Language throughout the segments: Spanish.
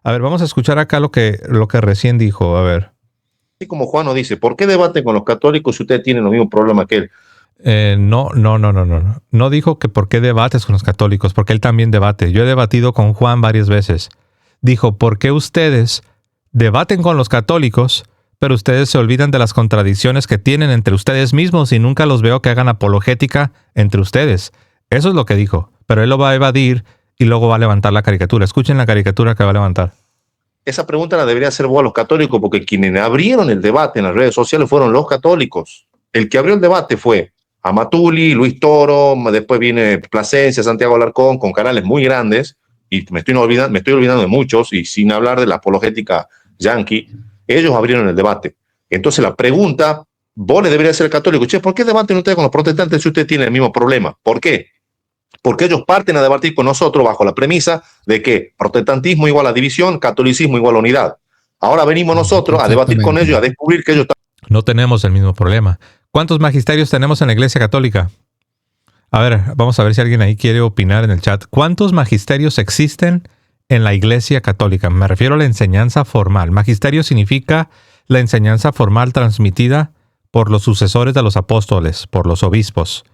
A ver, vamos a escuchar acá lo que recién dijo. A ver. Así como Juan nos dice, ¿por qué debaten con los católicos si ustedes tienen los mismos problemas que él? No. No dijo que por qué debates con los católicos, porque él también debate. Yo he debatido con Juan varias veces. Dijo, ¿por qué ustedes debaten con los católicos, pero ustedes se olvidan de las contradicciones que tienen entre ustedes mismos y nunca los veo que hagan apologética entre ustedes? Eso es lo que dijo, pero él lo va a evadir y luego va a levantar la caricatura. Escuchen la caricatura que va a levantar. Esa pregunta la debería hacer vos a los católicos, porque quienes abrieron el debate en las redes sociales fueron los católicos. El que abrió el debate fue Amatuli, Luis Toro, después viene Plasencia, Santiago Alarcón, con canales muy grandes, y me estoy olvidando de muchos, y sin hablar de la apologética yanqui. Ellos abrieron el debate. Entonces la pregunta, vos le deberías hacer al católico, che, ¿por qué debaten ustedes con los protestantes si ustedes tienen el mismo problema? ¿Por qué? Porque ellos parten a debatir con nosotros bajo la premisa de que protestantismo igual a división, catolicismo igual a unidad. Ahora venimos nosotros a debatir con ellos, a descubrir que ellos... No tenemos el mismo problema. ¿Cuántos magisterios tenemos en la Iglesia Católica? A ver, vamos a ver si alguien ahí quiere opinar en el chat. ¿Cuántos magisterios existen en la Iglesia Católica? Me refiero a la enseñanza formal. Magisterio significa la enseñanza formal transmitida por los sucesores de los apóstoles, por los obispos.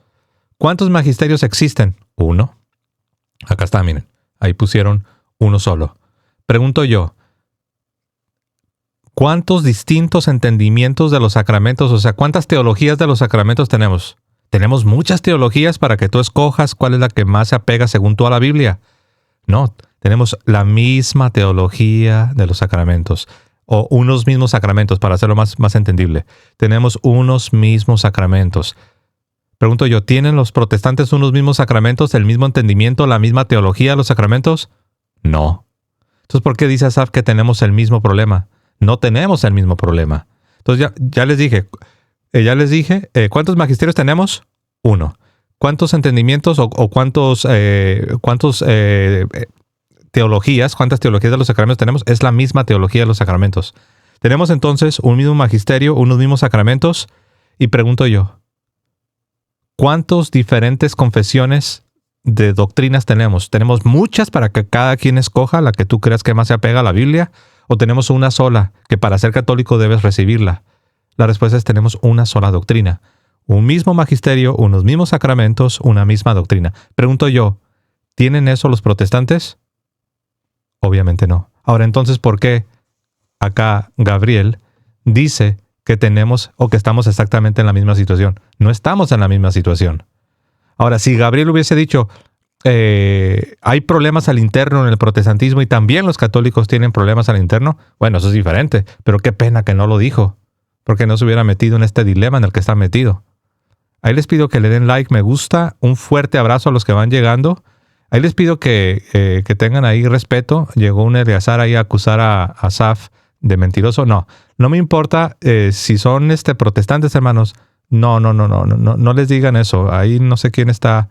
¿Cuántos magisterios existen? Uno. Acá está, miren. Ahí pusieron uno solo. Pregunto yo, ¿cuántos distintos entendimientos de los sacramentos, o sea, cuántas teologías de los sacramentos tenemos? Tenemos muchas teologías para que tú escojas cuál es la que más se apega según tú a la Biblia. No, tenemos la misma teología de los sacramentos, o unos mismos sacramentos, para hacerlo más entendible. Tenemos unos mismos sacramentos. Pregunto yo, ¿tienen los protestantes unos mismos sacramentos, el mismo entendimiento, la misma teología de los sacramentos? No. Entonces, ¿por qué dice Asaf que tenemos el mismo problema? No tenemos el mismo problema. Entonces, ya les dije, ¿cuántos magisterios tenemos? Uno. ¿Cuántos entendimientos o cuántas teologías de los sacramentos tenemos? Es la misma teología de los sacramentos. Tenemos entonces un mismo magisterio, unos mismos sacramentos, y pregunto yo, ¿cuántas diferentes confesiones de doctrinas tenemos? ¿Tenemos muchas para que cada quien escoja la que tú creas que más se apega a la Biblia? ¿O tenemos una sola que para ser católico debes recibirla? La respuesta es tenemos una sola doctrina. Un mismo magisterio, unos mismos sacramentos, una misma doctrina. Pregunto yo, ¿tienen eso los protestantes? Obviamente no. Ahora entonces, ¿por qué acá Gabriel dice que tenemos o que estamos exactamente en la misma situación? No estamos en la misma situación. Ahora, si Gabriel hubiese dicho, hay problemas al interno en el protestantismo y también los católicos tienen problemas al interno, bueno, eso es diferente, pero qué pena que no lo dijo, porque no se hubiera metido en este dilema en el que está metido. Ahí les pido que le den like, me gusta, un fuerte abrazo a los que van llegando. Ahí les pido que tengan ahí respeto. Llegó un Eleazar ahí a acusar a Asaf de mentiroso. No me importa si son protestantes, hermanos. No les digan eso. Ahí no sé quién está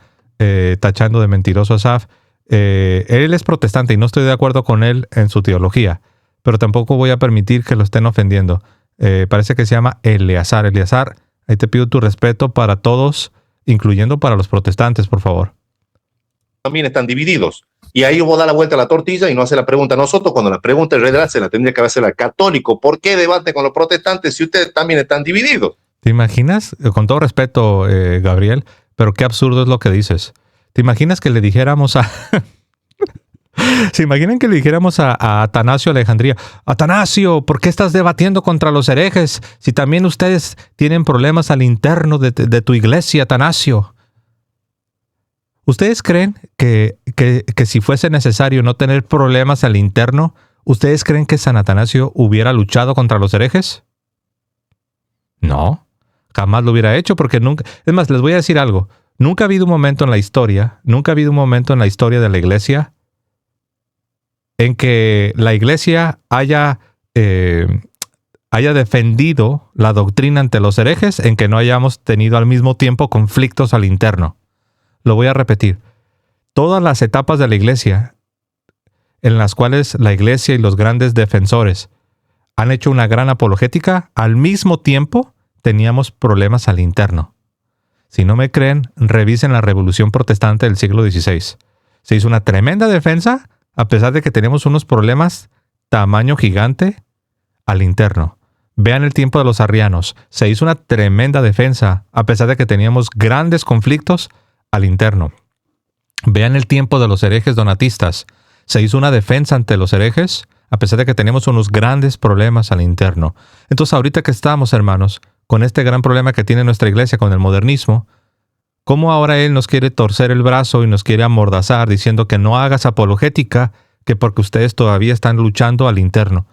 tachando de mentiroso a Asaf. Él es protestante y no estoy de acuerdo con él en su teología, pero tampoco voy a permitir que lo estén ofendiendo. Parece que se llama Eleazar. Eleazar, ahí te pido tu respeto para todos, incluyendo para los protestantes, por favor. También están divididos. Y ahí vos da la vuelta a la tortilla y no hace la pregunta a nosotros, cuando la pregunta en realidad se la tendría que hacer al católico. ¿Por qué debate con los protestantes si ustedes también están divididos? ¿Te imaginas? Con todo respeto, Gabriel, pero qué absurdo es lo que dices. ¿Te imaginas que le dijéramos a... ¿Se imaginan que le dijéramos a Atanasio Alejandría, Atanasio, ¿por qué estás debatiendo contra los herejes si también ustedes tienen problemas al interno de tu iglesia, Atanasio? ¿Ustedes creen que si fuese necesario no tener problemas al interno, ustedes creen que San Atanasio hubiera luchado contra los herejes? No, jamás lo hubiera hecho porque nunca... Es más, les voy a decir algo. Nunca ha habido un momento en la historia de la iglesia en que la iglesia haya defendido la doctrina ante los herejes, en que no hayamos tenido al mismo tiempo conflictos al interno. Lo voy a repetir. Todas las etapas de la iglesia en las cuales la iglesia y los grandes defensores han hecho una gran apologética, al mismo tiempo teníamos problemas al interno. Si no me creen, revisen la Revolución Protestante del siglo XVI. Se hizo una tremenda defensa, a pesar de que teníamos unos problemas tamaño gigante al interno. Vean el tiempo de los arrianos. Se hizo una tremenda defensa a pesar de que teníamos grandes conflictos al interno. Vean el tiempo de los herejes donatistas. Se hizo una defensa ante los herejes a pesar de que teníamos unos grandes problemas al interno. Entonces ahorita que estamos, hermanos, con este gran problema que tiene nuestra iglesia con el modernismo, ¿cómo ahora él nos quiere torcer el brazo y nos quiere amordazar diciendo que no hagas apologética, que porque ustedes todavía están luchando al interno?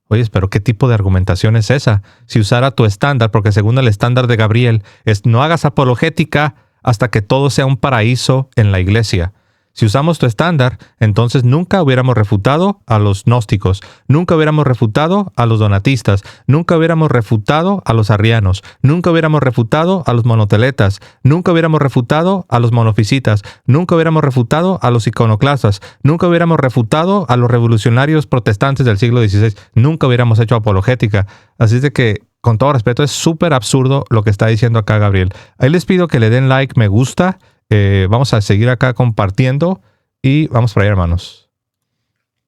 Oye, pero ¿qué tipo de argumentación es esa? Si usara tu estándar, porque según el estándar de Gabriel, es no hagas apologética hasta que todo sea un paraíso en la iglesia. Si usamos tu estándar, entonces nunca hubiéramos refutado a los gnósticos, nunca hubiéramos refutado a los donatistas, nunca hubiéramos refutado a los arrianos, nunca hubiéramos refutado a los monoteletas, nunca hubiéramos refutado a los monofisitas, nunca hubiéramos refutado a los iconoclastas, nunca hubiéramos refutado a los revolucionarios protestantes del siglo XVI, nunca hubiéramos hecho apologética. Así es de que, con todo respeto, es súper absurdo lo que está diciendo acá Gabriel. Ahí les pido que le den like, me gusta. Vamos a seguir acá compartiendo y vamos para allá, hermanos.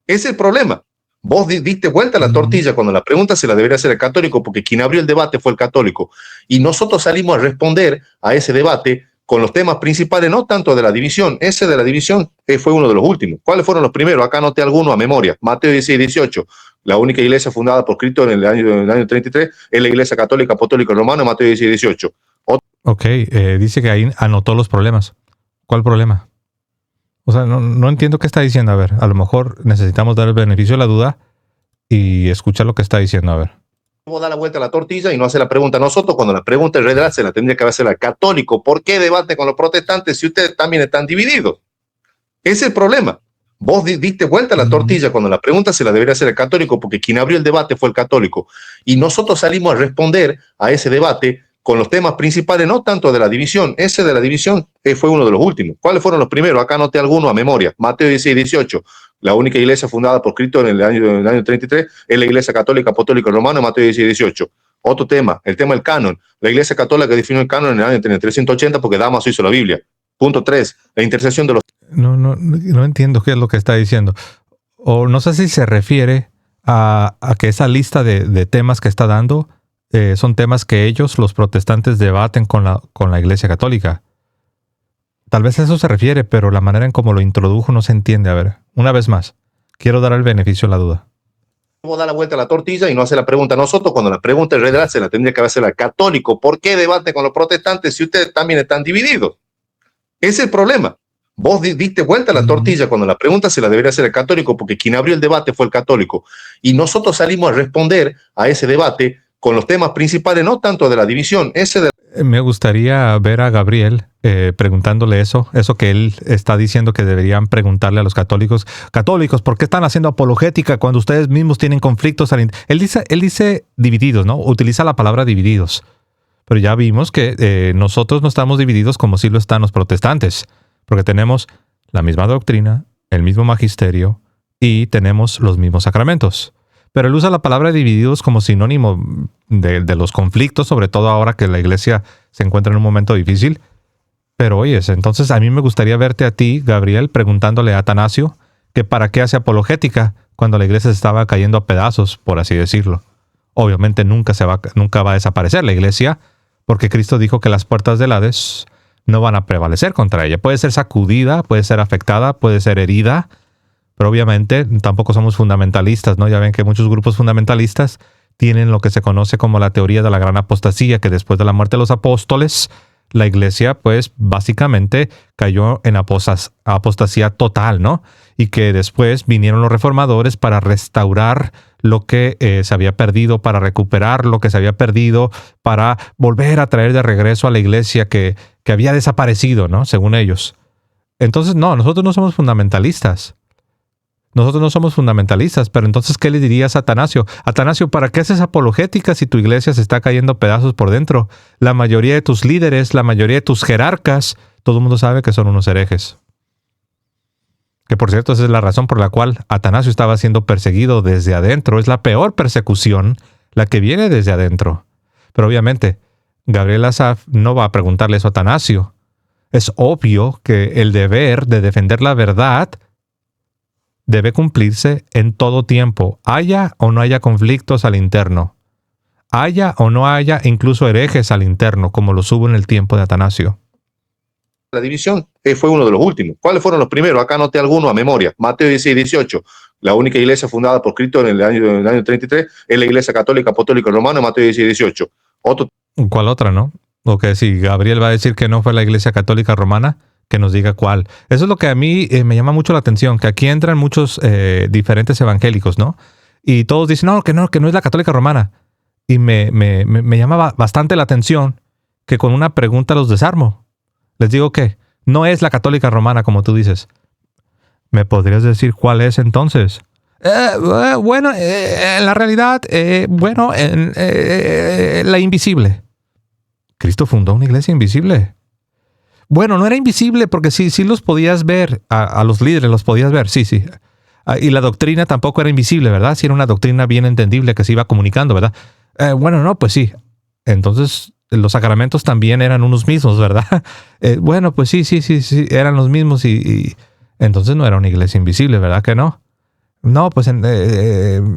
Es el problema. Vos diste vuelta a la tortilla cuando la pregunta se la debería hacer el católico, porque quien abrió el debate fue el católico. Y nosotros salimos a responder a ese debate con los temas principales, no tanto de la división. Ese de la división fue uno de los últimos. ¿Cuáles fueron los primeros? Acá anoté algunos a memoria. Mateo 16, 18. La única iglesia fundada por Cristo en el año 33 es la iglesia católica apostólica romana, Mateo 16, 18. Ok, dice que ahí anotó los problemas. ¿Cuál problema? O sea, no entiendo qué está diciendo. A ver, a lo mejor necesitamos dar el beneficio de la duda y escuchar lo que está diciendo. A ver. ¿Cómo da la vuelta a la tortilla y no hace la pregunta a nosotros cuando la pregunta en realidad se la tendría que hacer al católico? ¿Por qué debate con los protestantes si ustedes también están divididos? Ese es el problema. Vos diste vuelta a la tortilla cuando la pregunta se la debería hacer el católico, porque quien abrió el debate fue el católico. Y nosotros salimos a responder a ese debate con los temas principales, no tanto de la división. Ese de la división fue uno de los últimos. ¿Cuáles fueron los primeros? Acá anoté algunos a memoria. Mateo 16, 18. La única iglesia fundada por Cristo en el año 33 es la iglesia católica apostólica romana, Mateo 16, 18. Otro tema, el tema del canon. La iglesia católica definió el canon en el año 380 porque Damaso hizo la Biblia. Punto 3. La intercesión de los... No entiendo qué es lo que está diciendo. O no sé si se refiere a que esa lista de temas que está dando son temas que ellos, los protestantes, debaten con la Iglesia Católica. Tal vez a eso se refiere, pero la manera en cómo lo introdujo no se entiende. A ver, una vez más, quiero dar el beneficio de la duda. ¿Cómo da la vuelta a la tortilla y no hace la pregunta a nosotros cuando la pregunta en realidad se la tendría que hacer al católico? ¿Por qué debate con los protestantes si ustedes también están divididos? Ese es el problema. Vos diste vuelta a la tortilla cuando la pregunta se la debería hacer el católico, porque quien abrió el debate fue el católico. Y nosotros salimos a responder a ese debate con los temas principales, no tanto de la división. Me gustaría ver a Gabriel preguntándole eso que él está diciendo que deberían preguntarle a los católicos. Católicos, ¿por qué están haciendo apologética cuando ustedes mismos tienen conflictos? Él dice divididos, ¿no? Utiliza la palabra divididos. Pero ya vimos que nosotros no estamos divididos como si lo están los protestantes, porque tenemos la misma doctrina, el mismo magisterio y tenemos los mismos sacramentos. Pero él usa la palabra divididos como sinónimo de los conflictos, sobre todo ahora que la iglesia se encuentra en un momento difícil. Pero oyes, entonces a mí me gustaría verte a ti, Gabriel, preguntándole a Atanasio que para qué hace apologética cuando la iglesia se estaba cayendo a pedazos, por así decirlo. Obviamente nunca va a desaparecer la iglesia, porque Cristo dijo que las puertas del Hades no van a prevalecer contra ella. Puede ser sacudida, puede ser afectada, puede ser herida, pero obviamente tampoco somos fundamentalistas, ¿no? Ya ven que muchos grupos fundamentalistas tienen lo que se conoce como la teoría de la gran apostasía, que después de la muerte de los apóstoles, la iglesia pues básicamente cayó en apostasía total, ¿no? Y que después vinieron los reformadores para restaurar lo que se había perdido, para recuperar lo que se había perdido, para volver a traer de regreso a la iglesia que había desaparecido, ¿no? Según ellos. Entonces, no, nosotros no somos fundamentalistas. Nosotros no somos fundamentalistas, pero entonces, ¿qué le dirías a Atanasio? Atanasio, ¿para qué haces apologética si tu iglesia se está cayendo a pedazos por dentro? La mayoría de tus líderes, la mayoría de tus jerarcas, todo el mundo sabe que son unos herejes. Que por cierto, esa es la razón por la cual Atanasio estaba siendo perseguido desde adentro. Es la peor persecución, la que viene desde adentro. Pero obviamente, Gabriel Asaf no va a preguntarle eso a Atanasio. Es obvio que el deber de defender la verdad debe cumplirse en todo tiempo, haya o no haya conflictos al interno, haya o no haya incluso herejes al interno, como los hubo en el tiempo de Atanasio. La división fue uno de los últimos. ¿Cuáles fueron los primeros? Acá anoté algunos a memoria. Mateo 16, 18. La única iglesia fundada por Cristo en el año 33 es la Iglesia Católica Apostólica Romana, Mateo 16, 18. Otro. ¿Cuál otra, no? O que si Gabriel va a decir que no fue la Iglesia Católica Romana, que nos diga cuál. Eso es lo que a mí me llama mucho la atención, que aquí entran muchos diferentes evangélicos, ¿no? Y todos dicen, no, que no es la Católica Romana. Y me llama bastante la atención que con una pregunta los desarmo. Les digo que no es la Católica Romana, como tú dices. ¿Me podrías decir cuál es entonces? Bueno, en la realidad, la invisible. Cristo fundó una iglesia invisible. Bueno, no era invisible porque sí los podías ver, a los líderes los podías ver, sí. Y la doctrina tampoco era invisible, ¿verdad? Sí era una doctrina bien entendible que se iba comunicando, ¿verdad? Bueno, no, pues sí. Entonces, los sacramentos también eran unos mismos, ¿verdad? Bueno, pues sí, eran los mismos y entonces no era una iglesia invisible, ¿verdad que no? No, pues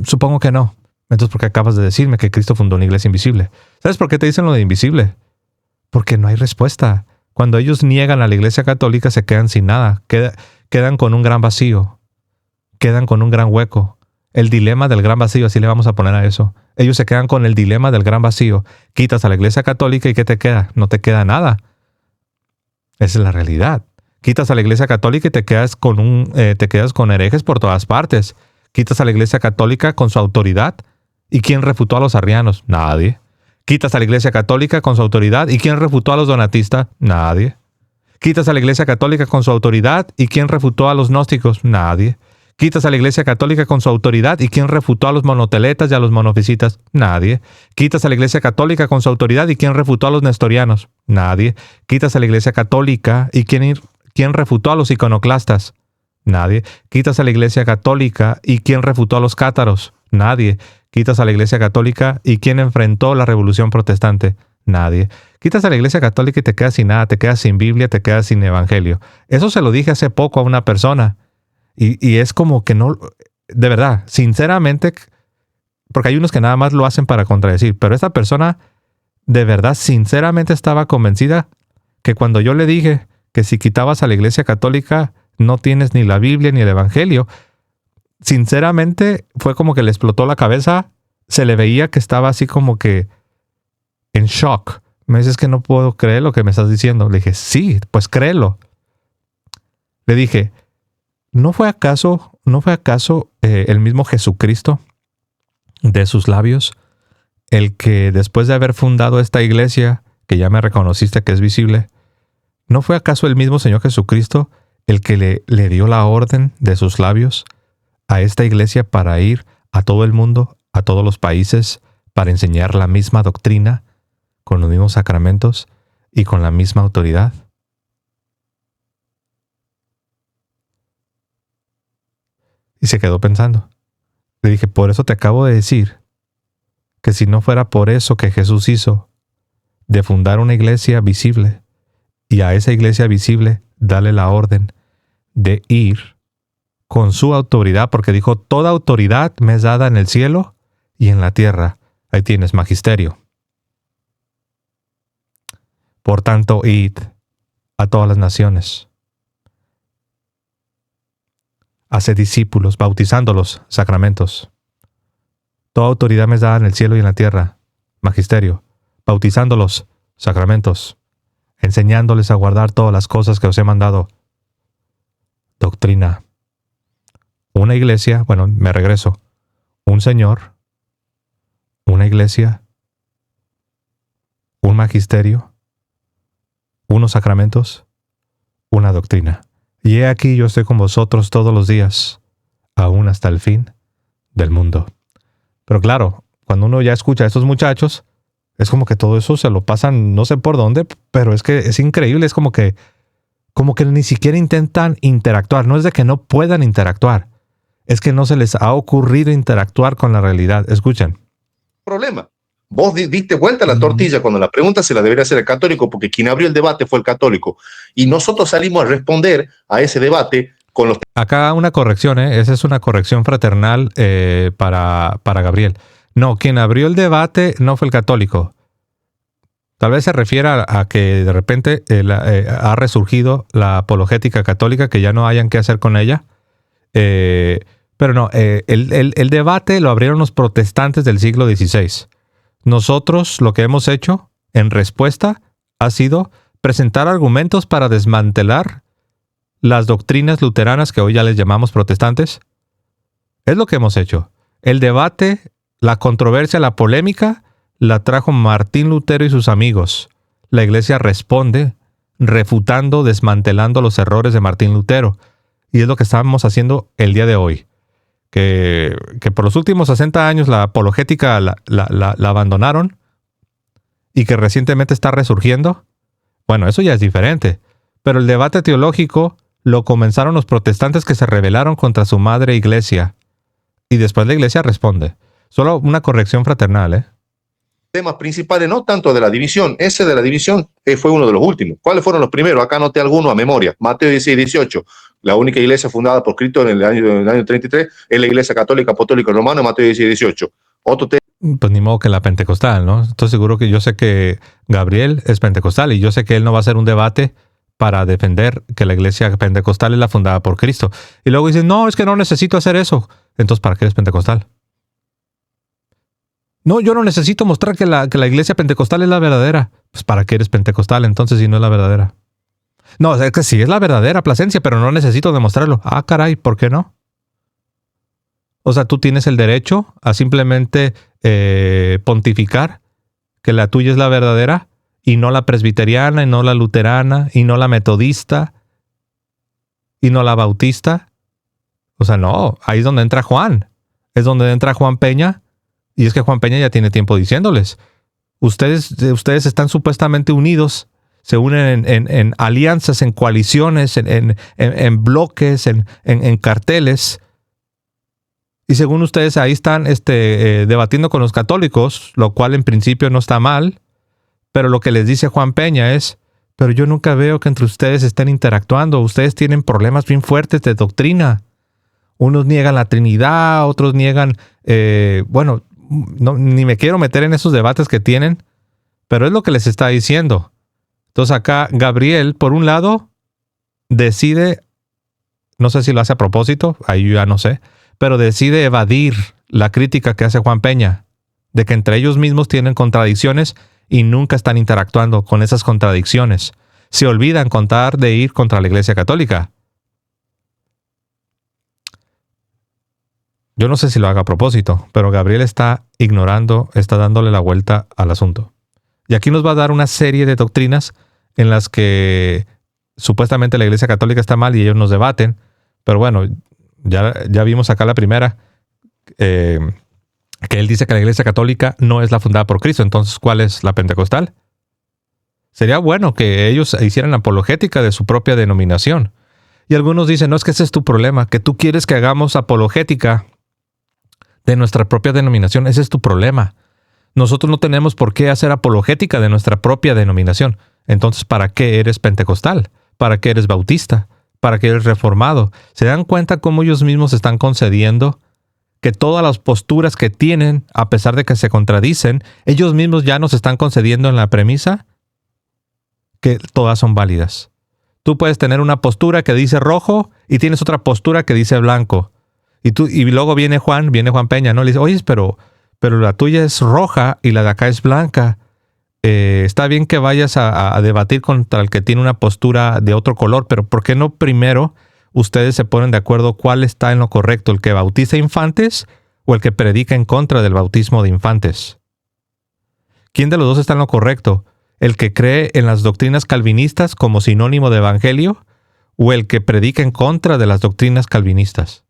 supongo que no. Entonces, ¿por qué acabas de decirme que Cristo fundó una iglesia invisible? ¿Sabes por qué te dicen lo de invisible? Porque no hay respuesta. Cuando ellos niegan a la iglesia católica se quedan sin nada, quedan con un gran vacío, quedan con un gran hueco. El dilema del gran vacío, así le vamos a poner a eso. Ellos se quedan con el dilema del gran vacío. Quitas a la iglesia católica y ¿qué te queda? No te queda nada. Esa es la realidad. Quitas a la iglesia católica y te quedas con herejes por todas partes. Quitas a la iglesia católica con su autoridad. ¿Y quién refutó a los arrianos? Nadie. Quitas a la iglesia católica con su autoridad. ¿Y quién refutó a los donatistas? Nadie. Quitas a la iglesia católica con su autoridad. ¿Y quién refutó a los gnósticos? Nadie. Quitas a la iglesia católica con su autoridad. ¿Y quién refutó a los monoteletas y a los monofisitas? Nadie. Quitas a la iglesia católica con su autoridad. ¿Y quién refutó a los nestorianos? Nadie. Quitas a la iglesia católica. ¿Y quién refutó a los iconoclastas? Nadie. Quitas a la iglesia católica. ¿Y quién refutó a los cátaros? Nadie. Quitas a la iglesia católica. ¿Y quién enfrentó la revolución protestante? Nadie. Quitas a la iglesia católica y te quedas sin nada. Te quedas sin Biblia, te quedas sin evangelio. Eso se lo dije hace poco a una persona. Y es como que no, de verdad, sinceramente, porque hay unos que nada más lo hacen para contradecir, pero esta persona de verdad, sinceramente estaba convencida que cuando yo le dije que si quitabas a la iglesia católica no tienes ni la Biblia ni el evangelio, sinceramente fue como que le explotó la cabeza, se le veía que estaba así como que en shock. Me dices que no puedo creer lo que me estás diciendo. Le dije, sí, pues créelo. Le dije, ¿No fue acaso el mismo Jesucristo de sus labios el que después de haber fundado esta iglesia, que ya me reconociste que es visible, ¿no fue acaso el mismo Señor Jesucristo el que le dio la orden de sus labios a esta iglesia para ir a todo el mundo, a todos los países, para enseñar la misma doctrina, con los mismos sacramentos y con la misma autoridad? Y se quedó pensando. Le dije, por eso te acabo de decir que si no fuera por eso que Jesús hizo, de fundar una iglesia visible, y a esa iglesia visible darle la orden de ir con su autoridad, porque dijo, toda autoridad me es dada en el cielo y en la tierra. Ahí tienes, magisterio. Por tanto, id a todas las naciones. Hace discípulos, bautizándolos, sacramentos. Toda autoridad me es dada en el cielo y en la tierra, magisterio, bautizándolos, sacramentos, enseñándoles a guardar todas las cosas que os he mandado, doctrina. Una iglesia, bueno, me regreso, un Señor, una iglesia, un magisterio, unos sacramentos, una doctrina. Y he aquí yo estoy con vosotros todos los días, aún hasta el fin del mundo. Pero claro, cuando uno ya escucha a estos muchachos, es como que todo eso se lo pasan no sé por dónde, pero es que es increíble, es como que ni siquiera intentan interactuar. No es de que no puedan interactuar, es que no se les ha ocurrido interactuar con la realidad. Escuchen. Problema. Vos diste vuelta a la tortilla cuando la pregunta se la debería hacer el católico, porque quien abrió el debate fue el católico. Y nosotros salimos a responder a ese debate con los... Acá una corrección, ¿eh? Esa es una corrección fraternal para Gabriel. No, quien abrió el debate no fue el católico. Tal vez se refiere a que de repente ha resurgido la apologética católica, que ya no hayan qué hacer con ella. Pero no, el debate lo abrieron los protestantes del siglo XVI. Nosotros lo que hemos hecho en respuesta ha sido presentar argumentos para desmantelar las doctrinas luteranas que hoy ya les llamamos protestantes. Es lo que hemos hecho. El debate, la controversia, la polémica, la trajo Martín Lutero y sus amigos. La iglesia responde refutando, desmantelando los errores de Martín Lutero. Y es lo que estamos haciendo el día de hoy. Que por los últimos 60 años la apologética la abandonaron y que recientemente está resurgiendo. Bueno, eso ya es diferente. Pero el debate teológico lo comenzaron los protestantes que se rebelaron contra su madre iglesia. Y después la iglesia responde. Solo una corrección fraternal, ¿eh? Temas principales, no tanto de la división. Ese de la división fue uno de los últimos. ¿Cuáles fueron los primeros? Acá anoté algunos a memoria. Mateo 16, 18. La única iglesia fundada por Cristo en el año 33 es la iglesia católica apostólica romana, Mateo 16, 18. Otro tema. Pues ni modo que la pentecostal, ¿no? Estoy seguro que yo sé que Gabriel es pentecostal y yo sé que él no va a hacer un debate para defender que la iglesia pentecostal es la fundada por Cristo. Y luego dicen, no, es que no necesito hacer eso. Entonces, ¿para qué eres pentecostal? No, yo no necesito mostrar que la iglesia pentecostal es la verdadera. Pues ¿para qué eres pentecostal entonces si no es la verdadera? No, es que sí es la verdadera, Plasencia, pero no necesito demostrarlo. Ah, caray, ¿por qué no? O sea, tú tienes el derecho a simplemente pontificar que la tuya es la verdadera y no la presbiteriana, y no la luterana, y no la metodista, y no la bautista. O sea, no, ahí es donde entra Juan. Es donde entra Juan Peña. Y es que Juan Peña ya tiene tiempo diciéndoles, ustedes están supuestamente unidos, se unen en alianzas, en coaliciones, en bloques, en carteles. Y según ustedes ahí están debatiendo con los católicos, lo cual en principio no está mal. Pero lo que les dice Juan Peña es, pero yo nunca veo que entre ustedes estén interactuando. Ustedes tienen problemas bien fuertes de doctrina. Unos niegan la Trinidad, otros niegan, no, ni me quiero meter en esos debates que tienen, pero es lo que les está diciendo. Entonces acá Gabriel, por un lado, decide, no sé si lo hace a propósito, ahí yo ya no sé, pero decide evadir la crítica que hace Juan Peña, de que entre ellos mismos tienen contradicciones y nunca están interactuando con esas contradicciones. Se olvidan contar de ir contra la Iglesia Católica. Yo no sé si lo haga a propósito, pero Gabriel está ignorando, está dándole la vuelta al asunto. Y aquí nos va a dar una serie de doctrinas en las que supuestamente la Iglesia Católica está mal y ellos nos debaten. Pero bueno, ya vimos acá la primera, que él dice que la Iglesia Católica no es la fundada por Cristo. Entonces, ¿cuál es la pentecostal? Sería bueno que ellos hicieran apologética de su propia denominación. Y algunos dicen, no, es que ese es tu problema, que tú quieres que hagamos apologética de nuestra propia denominación. Ese es tu problema. Nosotros no tenemos por qué hacer apologética de nuestra propia denominación. Entonces, ¿para qué eres pentecostal? ¿Para qué eres bautista? ¿Para qué eres reformado? ¿Se dan cuenta cómo ellos mismos están concediendo que todas las posturas que tienen, a pesar de que se contradicen, ellos mismos ya nos están concediendo en la premisa que todas son válidas? Tú puedes tener una postura que dice rojo y tienes otra postura que dice blanco. Y luego viene Juan Peña, ¿no? Le dice, oye, pero la tuya es roja y la de acá es blanca. Está bien que vayas a debatir contra el que tiene una postura de otro color, pero ¿por qué no primero ustedes se ponen de acuerdo cuál está en lo correcto? ¿El que bautiza infantes o el que predica en contra del bautismo de infantes? ¿Quién de los dos está en lo correcto? ¿El que cree en las doctrinas calvinistas como sinónimo de evangelio o el que predica en contra de las doctrinas calvinistas?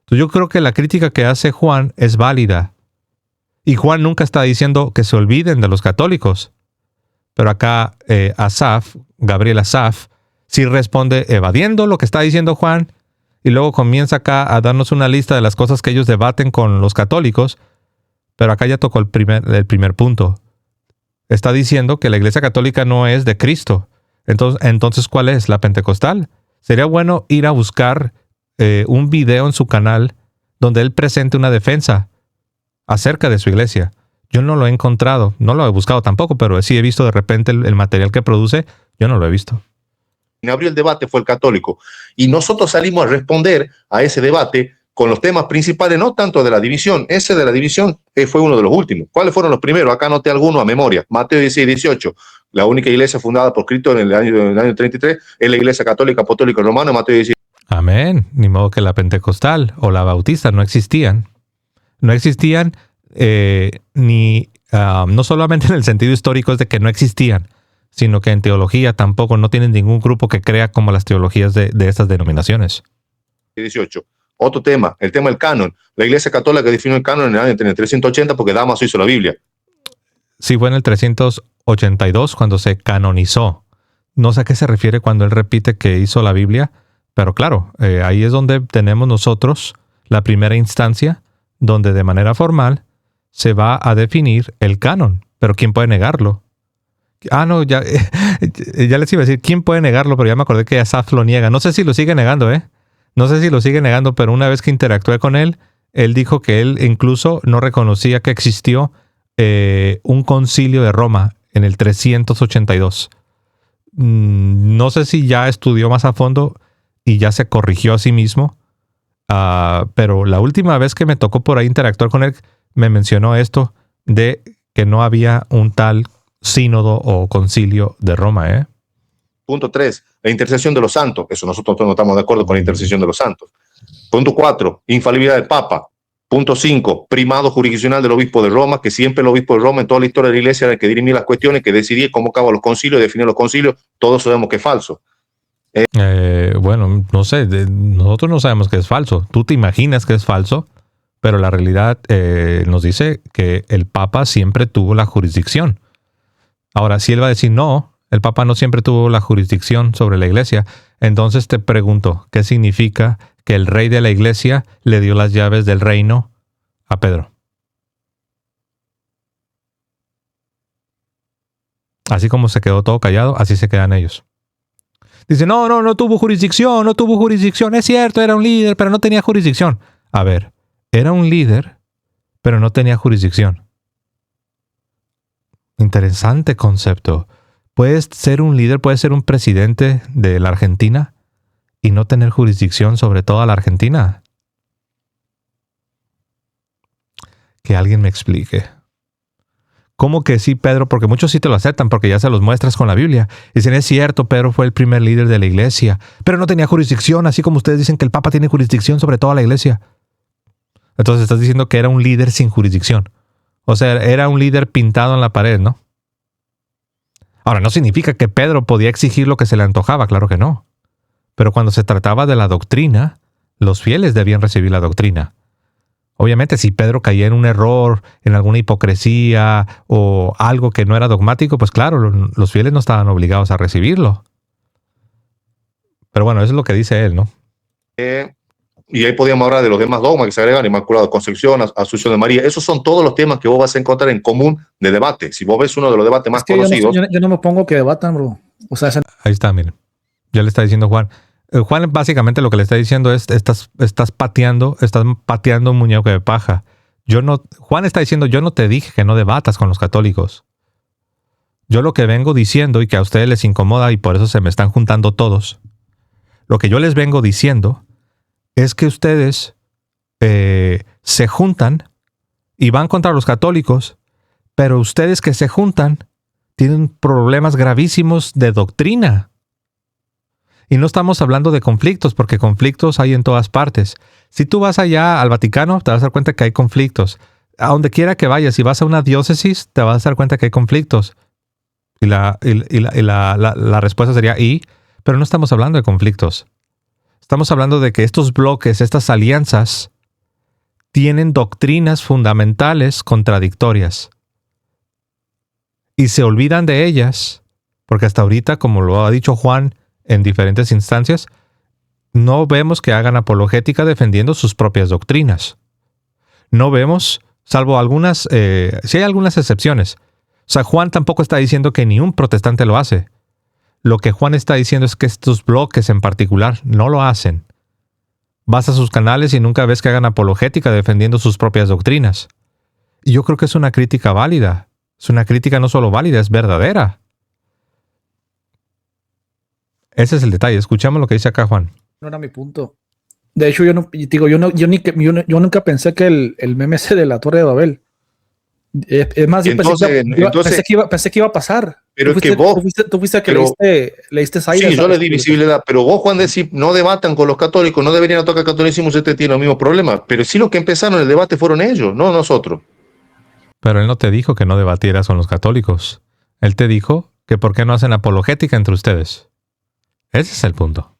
Entonces yo creo que la crítica que hace Juan es válida. Y Juan nunca está diciendo que se olviden de los católicos. Pero acá Gabriel Asaf, sí responde evadiendo lo que está diciendo Juan y luego comienza acá a darnos una lista de las cosas que ellos debaten con los católicos. Pero acá ya tocó el primer punto. Está diciendo que la Iglesia Católica no es de Cristo. Entonces, ¿cuál es? ¿La pentecostal? Sería bueno ir a buscar un video en su canal donde él presente una defensa acerca de su iglesia. Yo no lo he encontrado, no lo he buscado tampoco, pero sí he visto de repente el material que produce, yo no lo he visto. Quien abrió el debate fue el católico. Y nosotros salimos a responder a ese debate con los temas principales, no tanto de la división. Ese de la división fue uno de los últimos. ¿Cuáles fueron los primeros? Acá anoté algunos a memoria. Mateo 16, 18. La única iglesia fundada por Cristo en el año 33 es la iglesia católica apostólica romana, Mateo 16. Amén. Ni modo que la pentecostal o la bautista no existían. No existían no solamente en el sentido histórico es de que no existían, sino que en teología tampoco no tienen ningún grupo que crea como las teologías de estas denominaciones. 18. Otro tema, el tema del canon. La iglesia católica definió el canon en el 380 porque Damaso hizo la Biblia. Sí, fue en el 382 cuando se canonizó. No sé a qué se refiere cuando él repite que hizo la Biblia, pero claro, ahí es donde tenemos nosotros la primera instancia donde de manera formal se va a definir el canon. Pero ¿quién puede negarlo? No, ya les iba a decir, ¿quién puede negarlo? Pero ya me acordé que Asaf lo niega. No sé si lo sigue negando, No sé si lo sigue negando, pero una vez que interactué con él, él dijo que él incluso no reconocía que existió un concilio de Roma en el 382. No sé si ya estudió más a fondo y ya se corrigió a sí mismo, pero la última vez que me tocó por ahí interactuar con él, me mencionó esto de que no había un tal sínodo o concilio de Roma, Punto 3, la intercesión de los santos. Eso nosotros no estamos de acuerdo con la intercesión de los santos. Punto 4, infalibilidad del Papa. Punto 5, primado jurisdiccional del obispo de Roma, que siempre el obispo de Roma en toda la historia de la iglesia era el que dirimía las cuestiones, que decidía cómo acaban los concilios, definía los concilios. Todos sabemos que es falso. Bueno, no sé, nosotros no sabemos que es falso. Tú te imaginas que es falso, pero la realidad nos dice que el Papa siempre tuvo la jurisdicción. Ahora, si él va a decir no, el Papa no siempre tuvo la jurisdicción sobre la iglesia, entonces te pregunto, ¿qué significa que el rey de la iglesia le dio las llaves del reino a Pedro? Así como se quedó todo callado, así se quedan ellos. Dice, no tuvo jurisdicción. Es cierto, era un líder, pero no tenía jurisdicción. A ver, era un líder, pero no tenía jurisdicción. Interesante concepto. Puedes ser un líder, puedes ser un presidente de la Argentina y no tener jurisdicción sobre toda la Argentina. Que alguien me explique. ¿Cómo que sí, Pedro? Porque muchos sí te lo aceptan porque ya se los muestras con la Biblia. Dicen, es cierto, Pedro fue el primer líder de la iglesia, pero no tenía jurisdicción, así como ustedes dicen que el Papa tiene jurisdicción sobre toda la iglesia. Entonces estás diciendo que era un líder sin jurisdicción. O sea, era un líder pintado en la pared, ¿no? Ahora, no significa que Pedro podía exigir lo que se le antojaba, claro que no. Pero cuando se trataba de la doctrina, los fieles debían recibir la doctrina. Obviamente, si Pedro caía en un error, en alguna hipocresía o algo que no era dogmático, pues claro, los fieles no estaban obligados a recibirlo. Pero bueno, eso es lo que dice él, ¿no? Y ahí podíamos hablar de los demás dogmas que se agregan, Inmaculado Concepción, Asunción de María. Esos son todos los temas que vos vas a encontrar en común de debate. Si vos ves uno de los debates más conocidos... Yo no me pongo que debatan, bro. O sea, ahí está, miren. Ya le está diciendo Juan. Juan básicamente lo que le está diciendo es, estás pateando un muñeco de paja. Juan está diciendo, yo no te dije que no debatas con los católicos. Yo lo que vengo diciendo y que a ustedes les incomoda y por eso se me están juntando todos. Lo que yo les vengo diciendo es que ustedes se juntan y van contra los católicos, pero ustedes que se juntan tienen problemas gravísimos de doctrina. Y no estamos hablando de conflictos, porque conflictos hay en todas partes. Si tú vas allá al Vaticano, te vas a dar cuenta que hay conflictos. A donde quiera que vayas, si vas a una diócesis, te vas a dar cuenta que hay conflictos. Y la respuesta sería pero no estamos hablando de conflictos. Estamos hablando de que estos bloques, estas alianzas, tienen doctrinas fundamentales contradictorias. Y se olvidan de ellas, porque hasta ahorita, como lo ha dicho Juan en diferentes instancias, no vemos que hagan apologética defendiendo sus propias doctrinas. No vemos, salvo algunas, si hay algunas excepciones. O sea, Juan tampoco está diciendo que ni un protestante lo hace. Lo que Juan está diciendo es que estos bloques en particular no lo hacen. Vas a sus canales y nunca ves que hagan apologética defendiendo sus propias doctrinas. Y yo creo que es una crítica válida. Es una crítica no solo válida, es verdadera. Ese es el detalle. Escuchamos lo que dice acá Juan. No era mi punto. De hecho, yo nunca pensé que el meme ese de la Torre de Babel. Es más, yo pensé que iba a pasar. Pero tú es que vos... Tú fuiste que pero, leíste Zaire. sí, yo le di visibilidad, pero vos, Juan, decís, no debatan con los católicos, no deberían tocar catolicismo si usted tiene los mismos problemas. Pero sí, los que empezaron el debate fueron ellos, no nosotros. Pero él no te dijo que no debatieras con los católicos. Él te dijo que por qué no hacen apologética entre ustedes. Ese es el punto.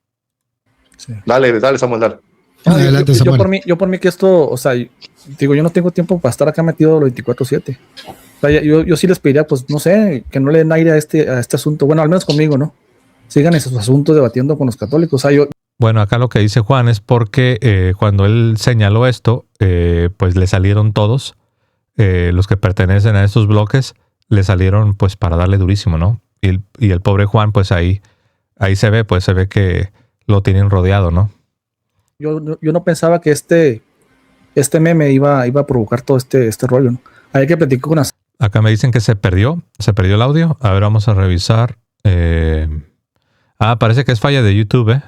Sí. Dale, Samuel, dale. Adelante, Samuel. Yo por mí que esto, o sea, digo, yo no tengo tiempo para estar acá metido los 24/7. O sea, yo sí les pediría, pues, no sé, que no le den aire a este asunto. Bueno, al menos conmigo, ¿no? Sigan esos asuntos debatiendo con los católicos. O sea, Bueno, acá lo que dice Juan es porque cuando él señaló esto, pues le salieron todos, los que pertenecen a estos bloques, le salieron pues para darle durísimo, ¿no? Y el pobre Juan, pues ahí se ve que lo tienen rodeado, ¿no? Yo no pensaba que este meme iba a provocar todo este rollo, ¿no? Hay que platicar con las... Acá me dicen que se perdió el audio. A ver, vamos a revisar. Parece que es falla de YouTube, ¿eh?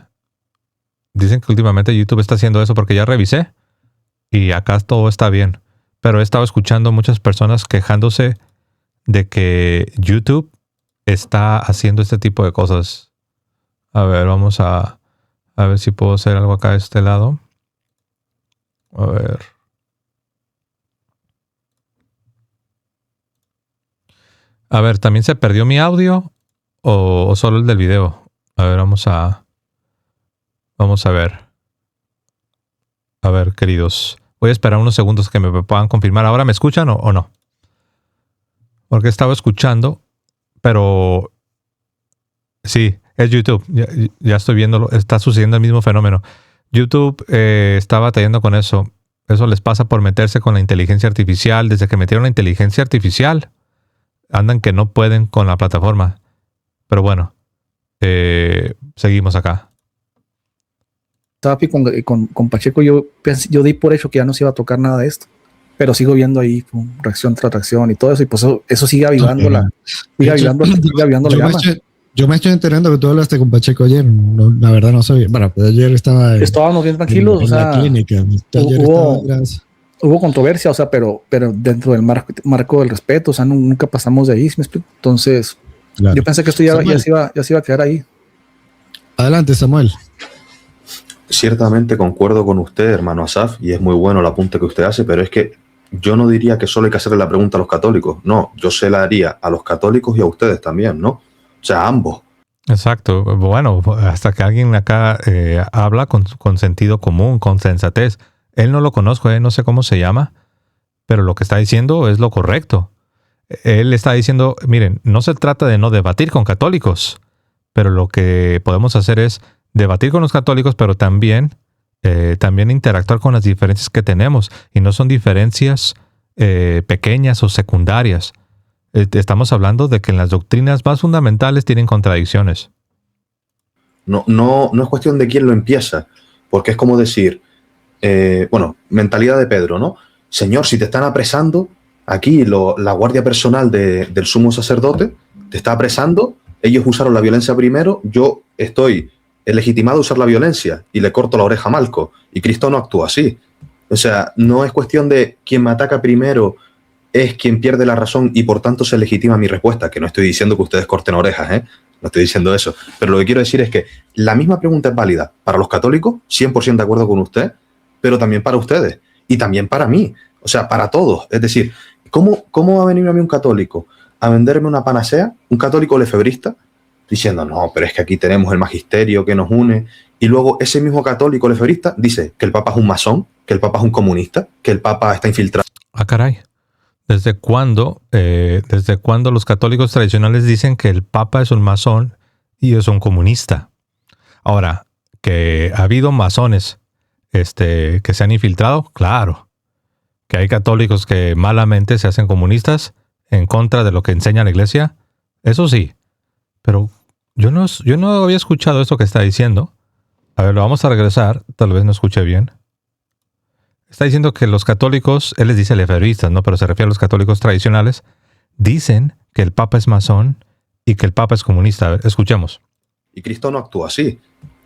Dicen que últimamente YouTube está haciendo eso porque ya revisé y acá todo está bien. Pero he estado escuchando muchas personas quejándose de que YouTube está haciendo este tipo de cosas. A ver, vamos a ver si puedo hacer algo acá de este lado. A ver. A ver, ¿también se perdió mi audio o solo el del video? A ver, vamos a ver. A ver, queridos. Voy a esperar unos segundos que me puedan confirmar. ¿Ahora me escuchan o no? Porque estaba escuchando, pero sí, es YouTube. Ya estoy viéndolo. Está sucediendo el mismo fenómeno. YouTube está batallando con eso. Eso les pasa por meterse con la inteligencia artificial. Desde que metieron la inteligencia artificial, andan que no pueden con la plataforma. Pero bueno, seguimos acá. Con Pacheco yo di por hecho que ya no se iba a tocar nada de esto, pero sigo viendo ahí reacción tras reacción y todo eso, y pues eso sigue avivando la llama. Yo me estoy enterando que tú hablaste con Pacheco ayer. No, la verdad no sabía. Bueno, pues ayer estábamos bien tranquilos, en la clínica. Hubo controversia, o sea, pero dentro del marco del respeto, o sea, nunca pasamos de ahí, ¿sí me explico? Entonces, claro. Yo pensé que esto ya se iba a quedar ahí. Adelante, Samuel. Ciertamente concuerdo con usted, hermano Asaf, y es muy bueno el apunte que usted hace, pero es que yo no diría que solo hay que hacerle la pregunta a los católicos. No, yo se la haría a los católicos y a ustedes también, ¿no? O sea, a ambos. Exacto. Bueno, hasta que alguien acá habla con sentido común, con sensatez. Él no lo conozco, no sé cómo se llama, pero lo que está diciendo es lo correcto. Él está diciendo, miren, no se trata de no debatir con católicos, pero lo que podemos hacer es debatir con los católicos, pero también interactuar con las diferencias que tenemos. Y no son diferencias pequeñas o secundarias. Estamos hablando de que en las doctrinas más fundamentales tienen contradicciones. No es cuestión de quién lo empieza, porque es como decir, mentalidad de Pedro, ¿no? Señor, si te están apresando, aquí la guardia personal del sumo sacerdote te está apresando, ellos usaron la violencia primero, yo estoy legitimado a usar la violencia y le corto la oreja a Malco, y Cristo no actúa así. O sea, no es cuestión de quien me ataca primero es quien pierde la razón y por tanto se legitima mi respuesta, que no estoy diciendo que ustedes corten orejas, no estoy diciendo eso, pero lo que quiero decir es que la misma pregunta es válida para los católicos, 100% de acuerdo con usted, pero también para ustedes y también para mí, o sea, para todos. Es decir, ¿cómo va a venir a mí un católico a venderme una panacea, un católico lefebrista, diciendo, no, pero es que aquí tenemos el magisterio que nos une, y luego ese mismo católico lefebrista dice que el Papa es un masón, que el Papa es un comunista, que el Papa está infiltrado? Ah, caray. ¿Desde cuándo los católicos tradicionales dicen que el Papa es un masón y es un comunista? Ahora, que ha habido masones que se han infiltrado, claro. Que hay católicos que malamente se hacen comunistas en contra de lo que enseña la iglesia, eso sí. Pero Yo no había escuchado esto que está diciendo. A ver, lo vamos a regresar. Tal vez no escuché bien. Está diciendo que los católicos, él les dice lefebristas, ¿no? Pero se refiere a los católicos tradicionales, dicen que el Papa es masón y que el Papa es comunista. A ver, escuchemos. Y Cristo no actúa así.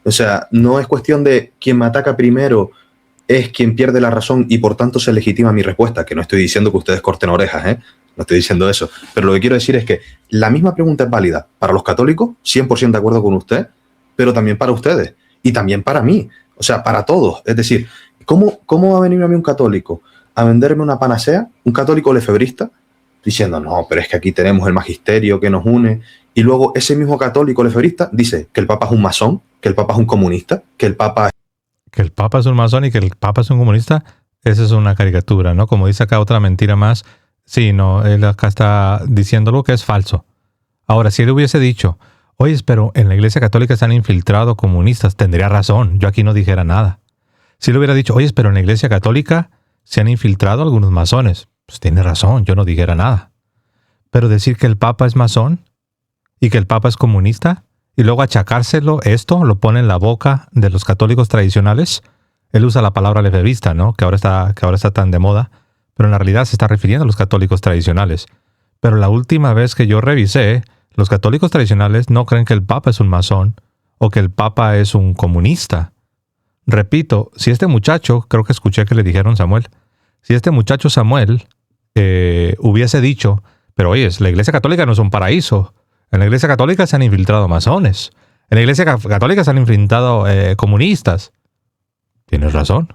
O sea, no es cuestión de quien me ataca primero es quien pierde la razón y por tanto se legitima mi respuesta, que no estoy diciendo que ustedes corten orejas, ¿eh? No estoy diciendo eso. Pero lo que quiero decir es que la misma pregunta es válida para los católicos, 100% de acuerdo con usted, pero también para ustedes y también para mí. O sea, para todos. Es decir, ¿cómo va a venir a mí un católico a venderme una panacea, un católico lefebrista, diciendo, no, pero es que aquí tenemos el magisterio que nos une, y luego ese mismo católico lefebrista dice que el Papa es un masón, que el Papa es un comunista, que el Papa es un masón y que el Papa es un comunista? Esa es una caricatura, ¿no? Como dice acá otra mentira más. Sí, no, él acá está diciendo algo que es falso. Ahora, si él hubiese dicho, oye, pero en la Iglesia Católica se han infiltrado comunistas, tendría razón, yo aquí no dijera nada. Si él hubiera dicho, oye, pero en la Iglesia Católica se han infiltrado algunos masones, pues tiene razón, yo no dijera nada. Pero decir que el Papa es masón y que el Papa es comunista y luego achacárselo, esto lo pone en la boca de los católicos tradicionales. Él usa la palabra lefebrista, ¿no? Que ahora está tan de moda, pero en la realidad se está refiriendo a los católicos tradicionales. Pero la última vez que yo revisé, los católicos tradicionales no creen que el Papa es un masón o que el Papa es un comunista. Repito, si este muchacho, creo que escuché que le dijeron Samuel, si este muchacho Samuel hubiese dicho, pero oye, la Iglesia Católica no es un paraíso. En la Iglesia Católica se han infiltrado masones. En la Iglesia Católica se han infiltrado comunistas. Tienes razón.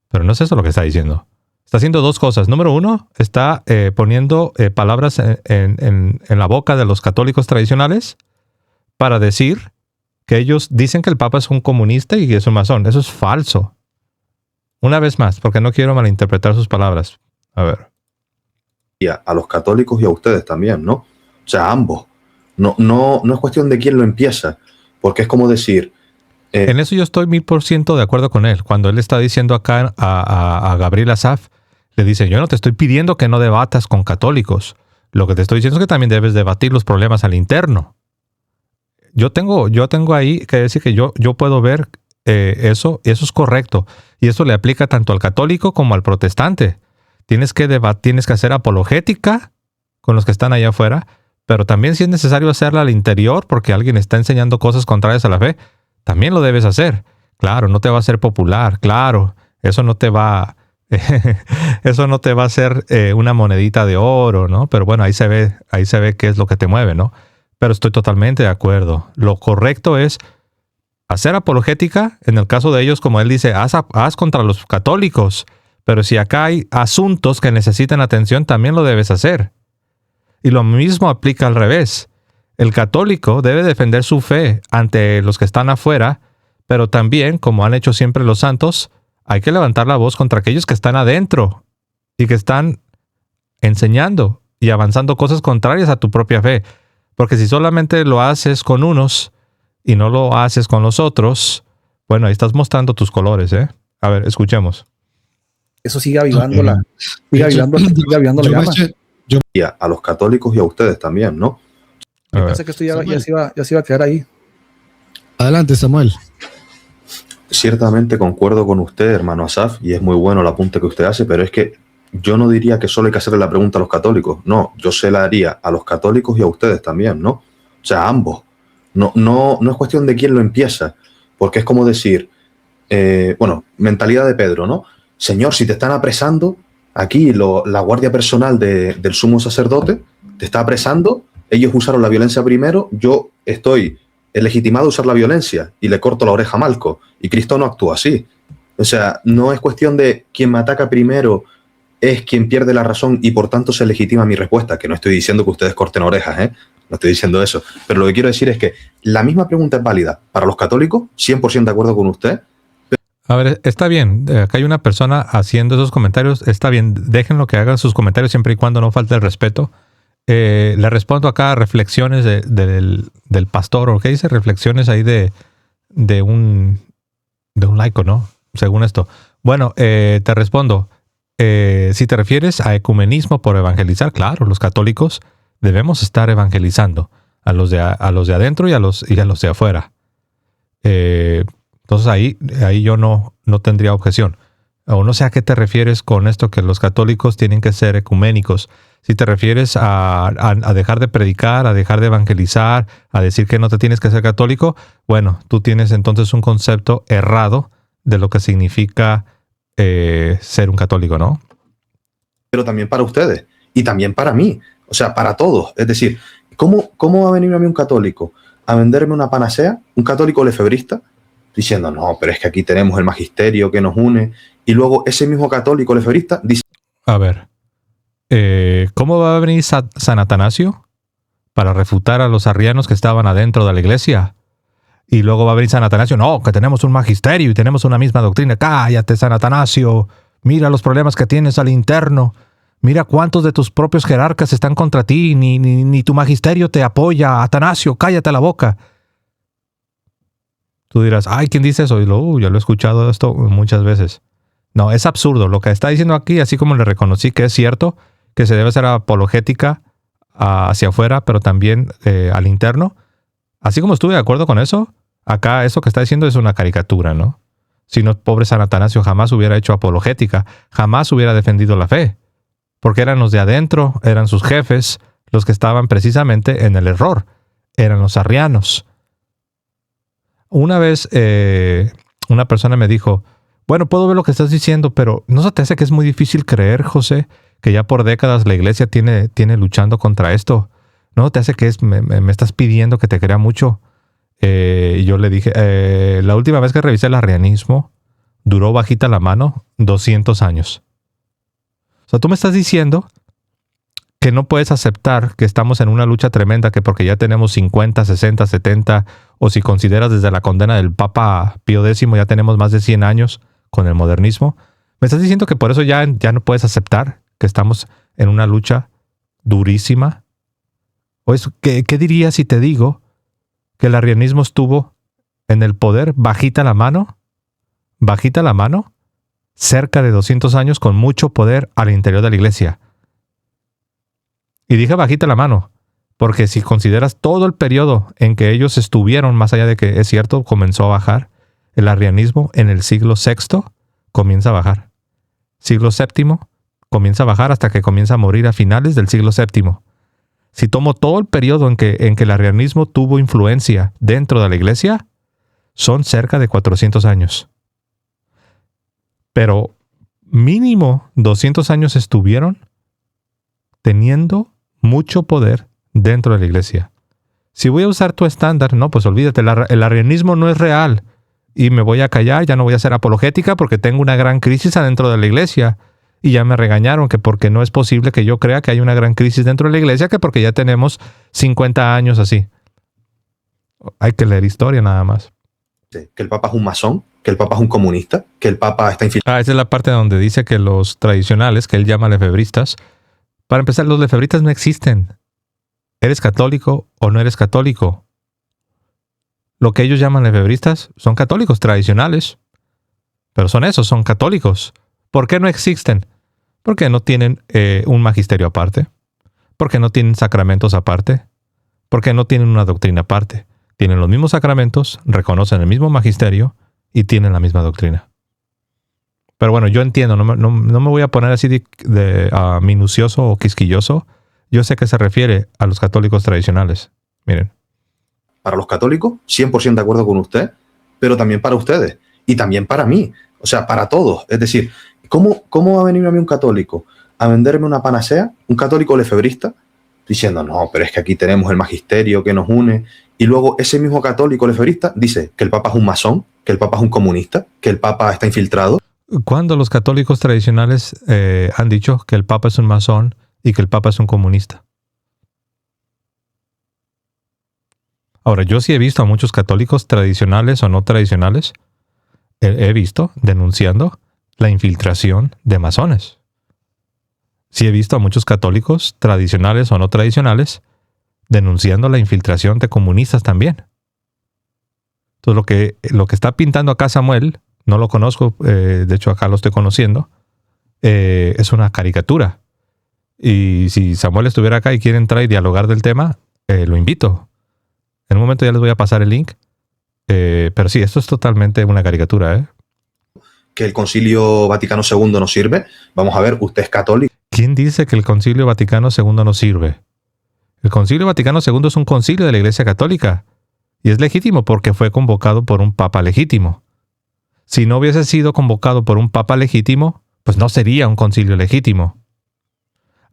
Pero no es eso lo que está diciendo. Está haciendo dos cosas. Número uno, está poniendo palabras en la boca de los católicos tradicionales para decir que ellos dicen que el Papa es un comunista y que es un masón. Eso es falso. Una vez más, porque no quiero malinterpretar sus palabras. A ver. a los católicos y a ustedes también, ¿no? O sea, a ambos. No es cuestión de quién lo empieza, porque es como decir... en eso yo estoy 1000% de acuerdo con él. Cuando él está diciendo acá a Gabriel Asaf, le dice, yo no te estoy pidiendo que no debatas con católicos. Lo que te estoy diciendo es que también debes debatir los problemas al interno. Yo tengo ahí que decir que yo puedo ver eso, y eso es correcto. Y eso le aplica tanto al católico como al protestante. Tienes que hacer apologética con los que están allá afuera, pero también si es necesario hacerla al interior porque alguien está enseñando cosas contrarias a la fe, también lo debes hacer. Claro, no te va a hacer popular, claro, eso no te va a hacer una monedita de oro, ¿no? Pero bueno, ahí se ve qué es lo que te mueve, ¿no? Pero estoy totalmente de acuerdo. Lo correcto es hacer apologética, en el caso de ellos, como él dice, haz contra los católicos, pero si acá hay asuntos que necesitan atención, también lo debes hacer. Y lo mismo aplica al revés. El católico debe defender su fe ante los que están afuera, pero también, como han hecho siempre los santos, hay que levantar la voz contra aquellos que están adentro y que están enseñando y avanzando cosas contrarias a tu propia fe. Porque si solamente lo haces con unos y no lo haces con los otros, bueno, ahí estás mostrando tus colores, ¿eh? A ver, escuchemos. Eso sigue avivando la llama. A los católicos y a ustedes también, ¿no? Yo pensé que esto ya se iba a quedar ahí. Adelante, Samuel. Ciertamente concuerdo con usted, hermano Asaf, y es muy bueno el apunte que usted hace, pero es que yo no diría que solo hay que hacerle la pregunta a los católicos. No, yo se la haría a los católicos y a ustedes también, ¿no? O sea, a ambos. No es cuestión de quién lo empieza, porque es como decir, mentalidad de Pedro, ¿no? Señor, si te están apresando, aquí la guardia personal del sumo sacerdote te está apresando, ellos usaron la violencia primero, yo estoy legitimado a usar la violencia y le corto la oreja a Malco, y Cristo no actúa así. O sea, no es cuestión de quien me ataca primero es quien pierde la razón y por tanto se legitima mi respuesta, que no estoy diciendo que ustedes corten orejas, ¿eh? No estoy diciendo eso. Pero lo que quiero decir es que la misma pregunta es válida para los católicos, 100% de acuerdo con usted. A ver, está bien. Acá hay una persona haciendo esos comentarios. Está bien, déjenlo que hagan sus comentarios siempre y cuando no falte el respeto. Le respondo acá a reflexiones del pastor, ¿o qué dice? Reflexiones ahí de un laico, ¿no? Según esto. Bueno, te respondo. Si te refieres a ecumenismo por evangelizar, claro, los católicos debemos estar evangelizando. a los de adentro y a los de afuera. Entonces ahí yo no tendría objeción. O no sé a qué te refieres con esto que los católicos tienen que ser ecuménicos. Si te refieres a dejar de predicar, a dejar de evangelizar, a decir que no te tienes que ser católico, bueno, tú tienes entonces un concepto errado de lo que significa ser un católico, ¿no? Pero también para ustedes y también para mí, o sea, para todos. Es decir, ¿cómo va a venir a mí un católico a venderme una panacea, un católico lefebrista, diciendo, no, pero es que aquí tenemos el magisterio que nos une, y luego ese mismo católico lefebrista dice... A ver, ¿cómo va a venir San Atanasio para refutar a los arrianos que estaban adentro de la iglesia? Y luego va a venir San Atanasio, no, que tenemos un magisterio y tenemos una misma doctrina. Cállate, San Atanasio, mira los problemas que tienes al interno. Mira cuántos de tus propios jerarcas están contra ti, ni tu magisterio te apoya. Atanasio, cállate la boca. Tú dirás, ay, ¿quién dice eso? Y ya lo he escuchado esto muchas veces. No, es absurdo. Lo que está diciendo aquí, así como le reconocí que es cierto, que se debe hacer apologética hacia afuera, pero también al interno. Así como estuve de acuerdo con eso, acá eso que está diciendo es una caricatura, ¿no? Si no, pobre San Atanasio jamás hubiera hecho apologética, jamás hubiera defendido la fe. Porque eran los de adentro, eran sus jefes, los que estaban precisamente en el error. Eran los arrianos. Una vez una persona me dijo, bueno, puedo ver lo que estás diciendo, pero ¿no se te hace que es muy difícil creer, José, que ya por décadas la iglesia tiene luchando contra esto? ¿No te hace que me estás pidiendo que te crea mucho? Y yo le dije, la última vez que revisé el arrianismo, duró bajita la mano 200 años. O sea, tú me estás diciendo que no puedes aceptar que estamos en una lucha tremenda, que porque ya tenemos 50, 60, 70, o si consideras desde la condena del Papa Pío X, ya tenemos más de 100 años con el modernismo. ¿Me estás diciendo que por eso ya no puedes aceptar que estamos en una lucha durísima? ¿O qué dirías si te digo que el arrianismo estuvo en el poder bajita la mano, cerca de 200 años con mucho poder al interior de la iglesia? Y dije bajita la mano, porque si consideras todo el periodo en que ellos estuvieron, más allá de que es cierto, comenzó a bajar, el arrianismo en el siglo VI comienza a bajar. Siglo VII comienza a bajar hasta que comienza a morir a finales del siglo VII. Si tomo todo el periodo en que el arrianismo tuvo influencia dentro de la iglesia, son cerca de 400 años. Pero mínimo 200 años estuvieron teniendo mucho poder dentro de la iglesia. Si voy a usar tu estándar, no, pues olvídate, el arrianismo no es real. Y me voy a callar, ya no voy a hacer apologética porque tengo una gran crisis adentro de la iglesia. Y ya me regañaron que porque no es posible que yo crea que hay una gran crisis dentro de la iglesia, que porque ya tenemos 50 años así. Hay que leer historia nada más. Que el Papa es un masón, que el Papa es un comunista, que el Papa está infiltrado. Esa es la parte donde dice que los tradicionales, que él llama lefebristas, para empezar, los lefebristas no existen. ¿Eres católico o no eres católico? Lo que ellos llaman lefebristas son católicos tradicionales. Pero son católicos. ¿Por qué no existen? Porque no tienen un magisterio aparte. Porque no tienen sacramentos aparte. Porque no tienen una doctrina aparte. Tienen los mismos sacramentos, reconocen el mismo magisterio y tienen la misma doctrina. Pero bueno, yo entiendo, no me voy a poner así de minucioso o quisquilloso. Yo sé que se refiere a los católicos tradicionales. Miren. Para los católicos, 100% de acuerdo con usted, pero también para ustedes y también para mí. O sea, para todos. Es decir, ¿cómo va a venir a mí un católico a venderme una panacea, un católico lefebrista, diciendo, no, pero es que aquí tenemos el magisterio que nos une, y luego ese mismo católico lefebrista dice que el Papa es un masón, que el Papa es un comunista, que el Papa está infiltrado? ¿Cuándo los católicos tradicionales han dicho que el Papa es un masón y que el Papa es un comunista? Ahora, yo sí he visto a muchos católicos tradicionales o no tradicionales, he visto denunciando la infiltración de masones. Sí he visto a muchos católicos tradicionales o no tradicionales denunciando la infiltración de comunistas también. Entonces lo que está pintando acá Samuel, no lo conozco, de hecho acá lo estoy conociendo, es una caricatura. Y si Samuel estuviera acá y quiere entrar y dialogar del tema, lo invito. En un momento ya les voy a pasar el link. Pero sí, esto es totalmente una caricatura, ¿eh? Que el Concilio Vaticano II no sirve. Vamos a ver, usted es católico. ¿Quién dice que el Concilio Vaticano II no sirve? El Concilio Vaticano II es un concilio de la Iglesia Católica. Y es legítimo porque fue convocado por un papa legítimo. Si no hubiese sido convocado por un papa legítimo, pues no sería un concilio legítimo.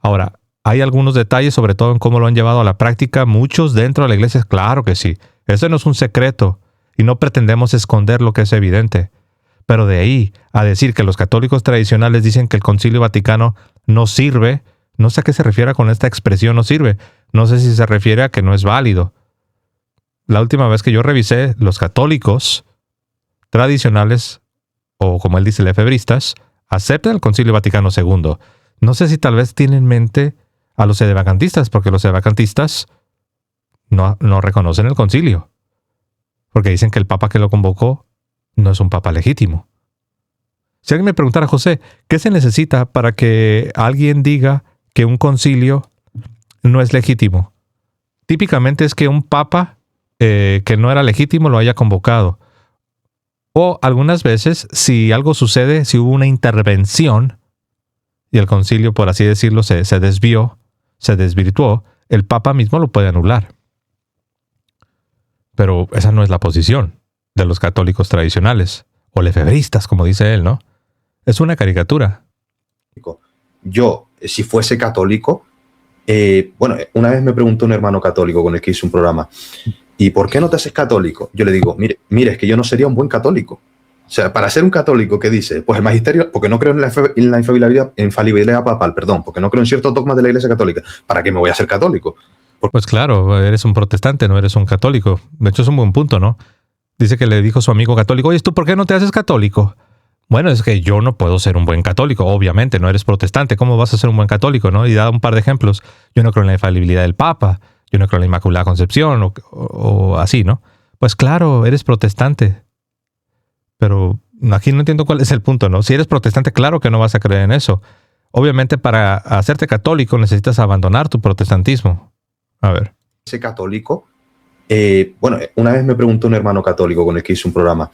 Ahora, hay algunos detalles, sobre todo en cómo lo han llevado a la práctica muchos dentro de la Iglesia. Claro que sí. Eso no es un secreto y no pretendemos esconder lo que es evidente. Pero de ahí a decir que los católicos tradicionales dicen que el Concilio Vaticano no sirve, no sé a qué se refiere con esta expresión no sirve. No sé si se refiere a que no es válido. La última vez que yo revisé, los católicos tradicionales, o como él dice, lefebristas, aceptan el Concilio Vaticano II. No sé si tal vez tienen en mente a los sedevacantistas, porque los sedevacantistas no reconocen el concilio. Porque dicen que el papa que lo convocó no es un papa legítimo. Si alguien me preguntara, José, ¿qué se necesita para que alguien diga que un concilio no es legítimo? Típicamente es que un papa que no era legítimo lo haya convocado. O algunas veces, si algo sucede, si hubo una intervención y el concilio, por así decirlo, se desvió, se desvirtuó, el papa mismo lo puede anular. Pero esa no es la posición de los católicos tradicionales, o lefebristas, como dice él, ¿no? Es una caricatura. Yo, si fuese católico, bueno, una vez me preguntó un hermano católico con el que hice un programa, ¿y por qué no te haces católico? Yo le digo, mire, es que yo no sería un buen católico. O sea, para ser un católico que dice, pues el magisterio, porque no creo en la infalibilidad papal, perdón, porque no creo en ciertos dogmas de la Iglesia Católica, ¿para qué me voy a ser católico? Pues claro, eres un protestante, no eres un católico. De hecho, es un buen punto, ¿no? Dice que le dijo su amigo católico, oye, ¿tú por qué no te haces católico? Bueno, es que yo no puedo ser un buen católico, obviamente, no eres protestante, ¿cómo vas a ser un buen católico, no? Y da un par de ejemplos. Yo no creo en la infalibilidad del Papa, yo no creo en la Inmaculada Concepción, o así, ¿no? Pues claro, eres protestante. Pero aquí no entiendo cuál es el punto, ¿no? Si eres protestante, claro que no vas a creer en eso. Obviamente, para hacerte católico necesitas abandonar tu protestantismo. A ver. Ese católico, bueno, una vez me preguntó un hermano católico con el que hice un programa,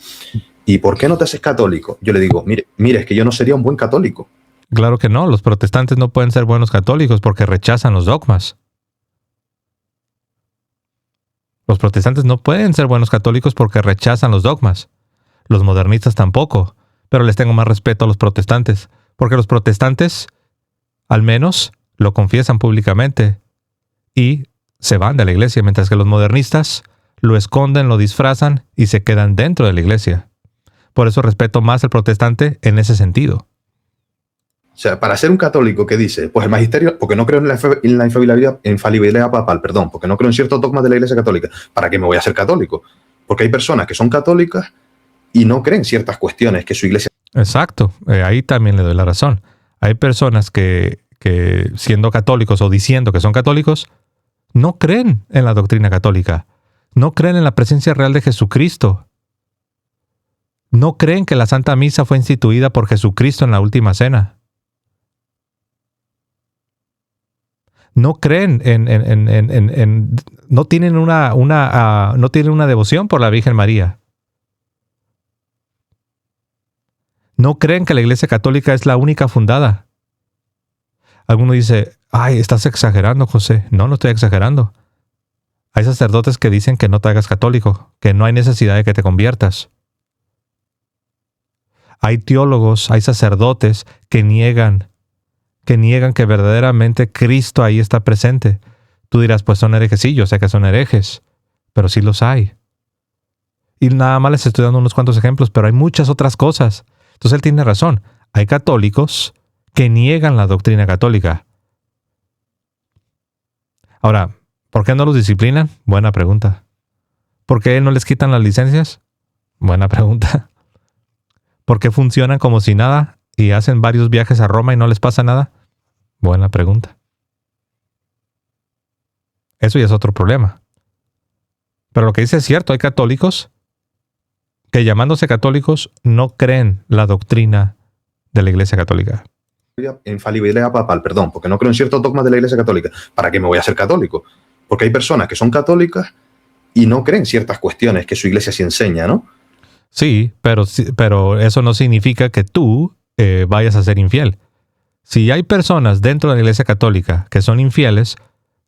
¿y por qué no te haces católico? Yo le digo, mire, es que yo no sería un buen católico. Claro que no, los protestantes no pueden ser buenos católicos porque rechazan los dogmas. Los protestantes no pueden ser buenos católicos porque rechazan los dogmas. Los modernistas tampoco, pero les tengo más respeto a los protestantes, porque los protestantes, al menos, lo confiesan públicamente y se van de la iglesia, mientras que los modernistas lo esconden, lo disfrazan y se quedan dentro de la iglesia. Por eso respeto más al protestante en ese sentido. O sea, para ser un católico que dice, pues el magisterio, porque no creo en la infalibilidad papal, perdón, porque no creo en ciertos dogmas de la Iglesia Católica, ¿para qué me voy a ser católico? Porque hay personas que son católicas y no creen ciertas cuestiones que su iglesia... Exacto, ahí también le doy la razón. Hay personas que siendo católicos o diciendo que son católicos, no creen en la doctrina católica, no creen en la presencia real de Jesucristo, no creen que la Santa Misa fue instituida por Jesucristo en la Última Cena. No creen no tienen una devoción por la Virgen María. No creen que la Iglesia Católica es la única fundada. Alguno dice, ay, estás exagerando, José. No estoy exagerando. Hay sacerdotes que dicen que no te hagas católico, que no hay necesidad de que te conviertas. Hay teólogos, hay sacerdotes que niegan que verdaderamente Cristo ahí está presente. Tú dirás, pues son herejes. Sí, yo sé que son herejes, pero sí los hay. Y nada más les estoy dando unos cuantos ejemplos, pero hay muchas otras cosas. Entonces él tiene razón. Hay católicos que niegan la doctrina católica. Ahora, ¿por qué no los disciplinan? Buena pregunta. ¿Por qué no les quitan las licencias? Buena pregunta. ¿Por qué funcionan como si nada y hacen varios viajes a Roma y no les pasa nada? Buena pregunta. Eso ya es otro problema. Pero lo que dice es cierto, hay católicos que llamándose católicos no creen la doctrina de la Iglesia Católica. Infalibilidad papal, perdón, porque no creo en ciertos dogmas de la Iglesia Católica. ¿Para qué me voy a ser católico? Porque hay personas que son católicas y no creen ciertas cuestiones que su iglesia sí enseña, ¿no? Sí, pero eso no significa que tú vayas a ser infiel. Si hay personas dentro de la iglesia católica que son infieles,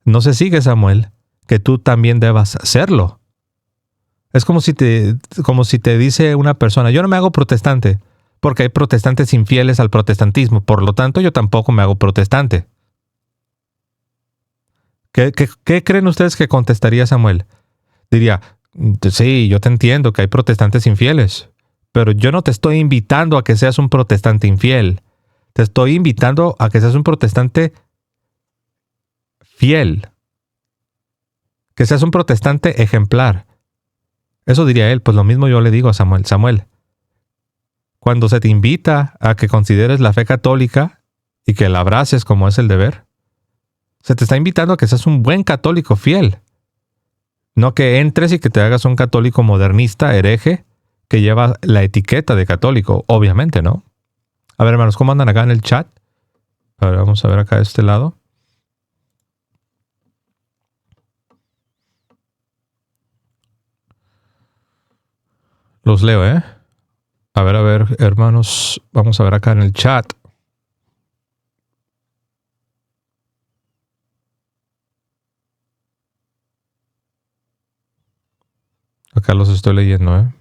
no se sigue, Samuel, que tú también debas serlo. Es como si te dice una persona, yo no me hago protestante, porque hay protestantes infieles al protestantismo, por lo tanto yo tampoco me hago protestante. ¿Qué creen ustedes que contestaría Samuel? Diría, sí, yo te entiendo que hay protestantes infieles, pero yo no te estoy invitando a que seas un protestante infiel. Te estoy invitando a que seas un protestante fiel. Que seas un protestante ejemplar. Eso diría él. Pues lo mismo yo le digo a Samuel. Samuel, cuando se te invita a que consideres la fe católica y que la abraces como es el deber, se te está invitando a que seas un buen católico fiel. No que entres y que te hagas un católico modernista, hereje, que lleva la etiqueta de católico. Obviamente, ¿no? A ver, hermanos, ¿cómo andan acá en el chat? A ver, vamos a ver acá de este lado. Los leo, ¿eh? A ver, hermanos, vamos a ver acá en el chat. Acá los estoy leyendo, ¿eh?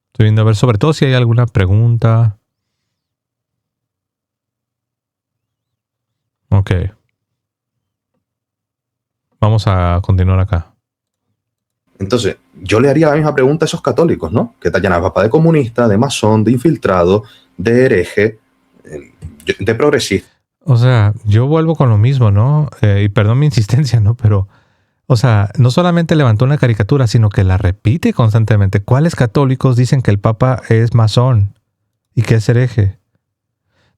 Estoy viendo a ver, sobre todo si hay alguna pregunta. Ok. Vamos a continuar acá. Entonces, yo le haría la misma pregunta a esos católicos, ¿no? Que tallan al Papa de comunista, de masón, de infiltrado, de hereje, de progresista. O sea, yo vuelvo con lo mismo, ¿no? Y perdón mi insistencia, ¿no? Pero, o sea, no solamente levantó una caricatura, sino que la repite constantemente. ¿Cuáles católicos dicen que el Papa es masón y que es hereje?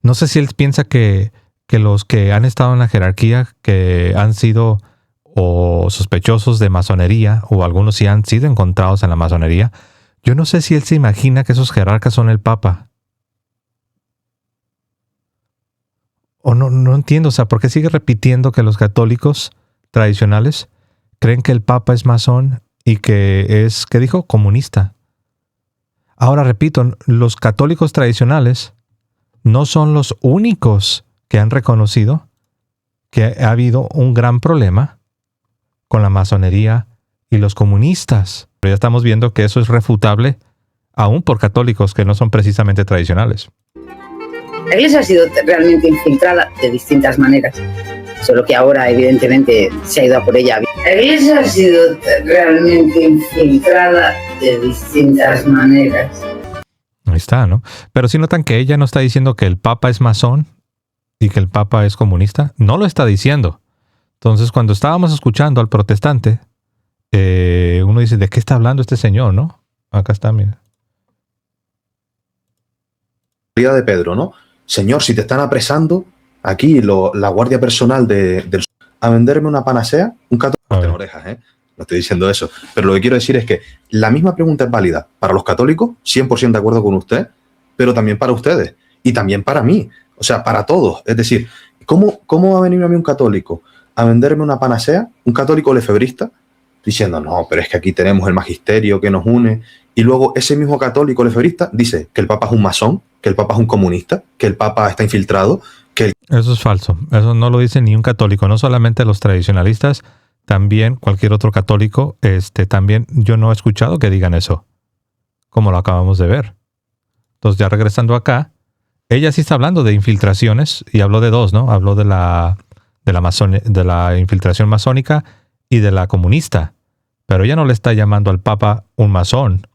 No sé si él piensa que los que han estado en la jerarquía, que han sido o sospechosos de masonería, o algunos sí han sido encontrados en la masonería, yo no sé si él se imagina que esos jerarcas son el Papa. O no entiendo, o sea, ¿por qué sigue repitiendo que los católicos tradicionales creen que el Papa es masón y que es, ¿qué dijo? Comunista. Ahora repito, los católicos tradicionales no son los únicos que han reconocido que ha habido un gran problema con la masonería y los comunistas. Pero ya estamos viendo que eso es refutable aún por católicos que no son precisamente tradicionales. La Iglesia ha sido realmente infiltrada de distintas maneras, solo que ahora evidentemente se ha ido a por ella. La Iglesia ha sido realmente infiltrada de distintas maneras. Ahí está, ¿no? Pero si notan que ella no está diciendo que el Papa es masón y que el Papa es comunista, no lo está diciendo. Entonces, cuando estábamos escuchando al protestante, uno dice, ¿de qué está hablando este señor, no? Acá está, mira. De Pedro, ¿no? Señor, si te están apresando, aquí la guardia personal a venderme una panacea, un católico en orejas, ¿eh? No estoy diciendo eso, pero lo que quiero decir es que la misma pregunta es válida para los católicos, 100% de acuerdo con usted, pero también para ustedes y también para mí, o sea, para todos. Es decir, ¿cómo va a venir a mí un católico a venderme una panacea, un católico lefebrista, diciendo, no, pero es que aquí tenemos el magisterio que nos une, y luego ese mismo católico lefebrista dice que el Papa es un masón, que el Papa es un comunista, que el Papa está infiltrado, Eso es falso. Eso no lo dice ni un católico, no solamente los tradicionalistas, también cualquier otro católico, también yo no he escuchado que digan eso, como lo acabamos de ver. Entonces, ya regresando acá, ella sí está hablando de infiltraciones, y habló de dos, ¿no? Habló de la infiltración masónica y de la comunista. Pero ella no le está llamando al Papa un masón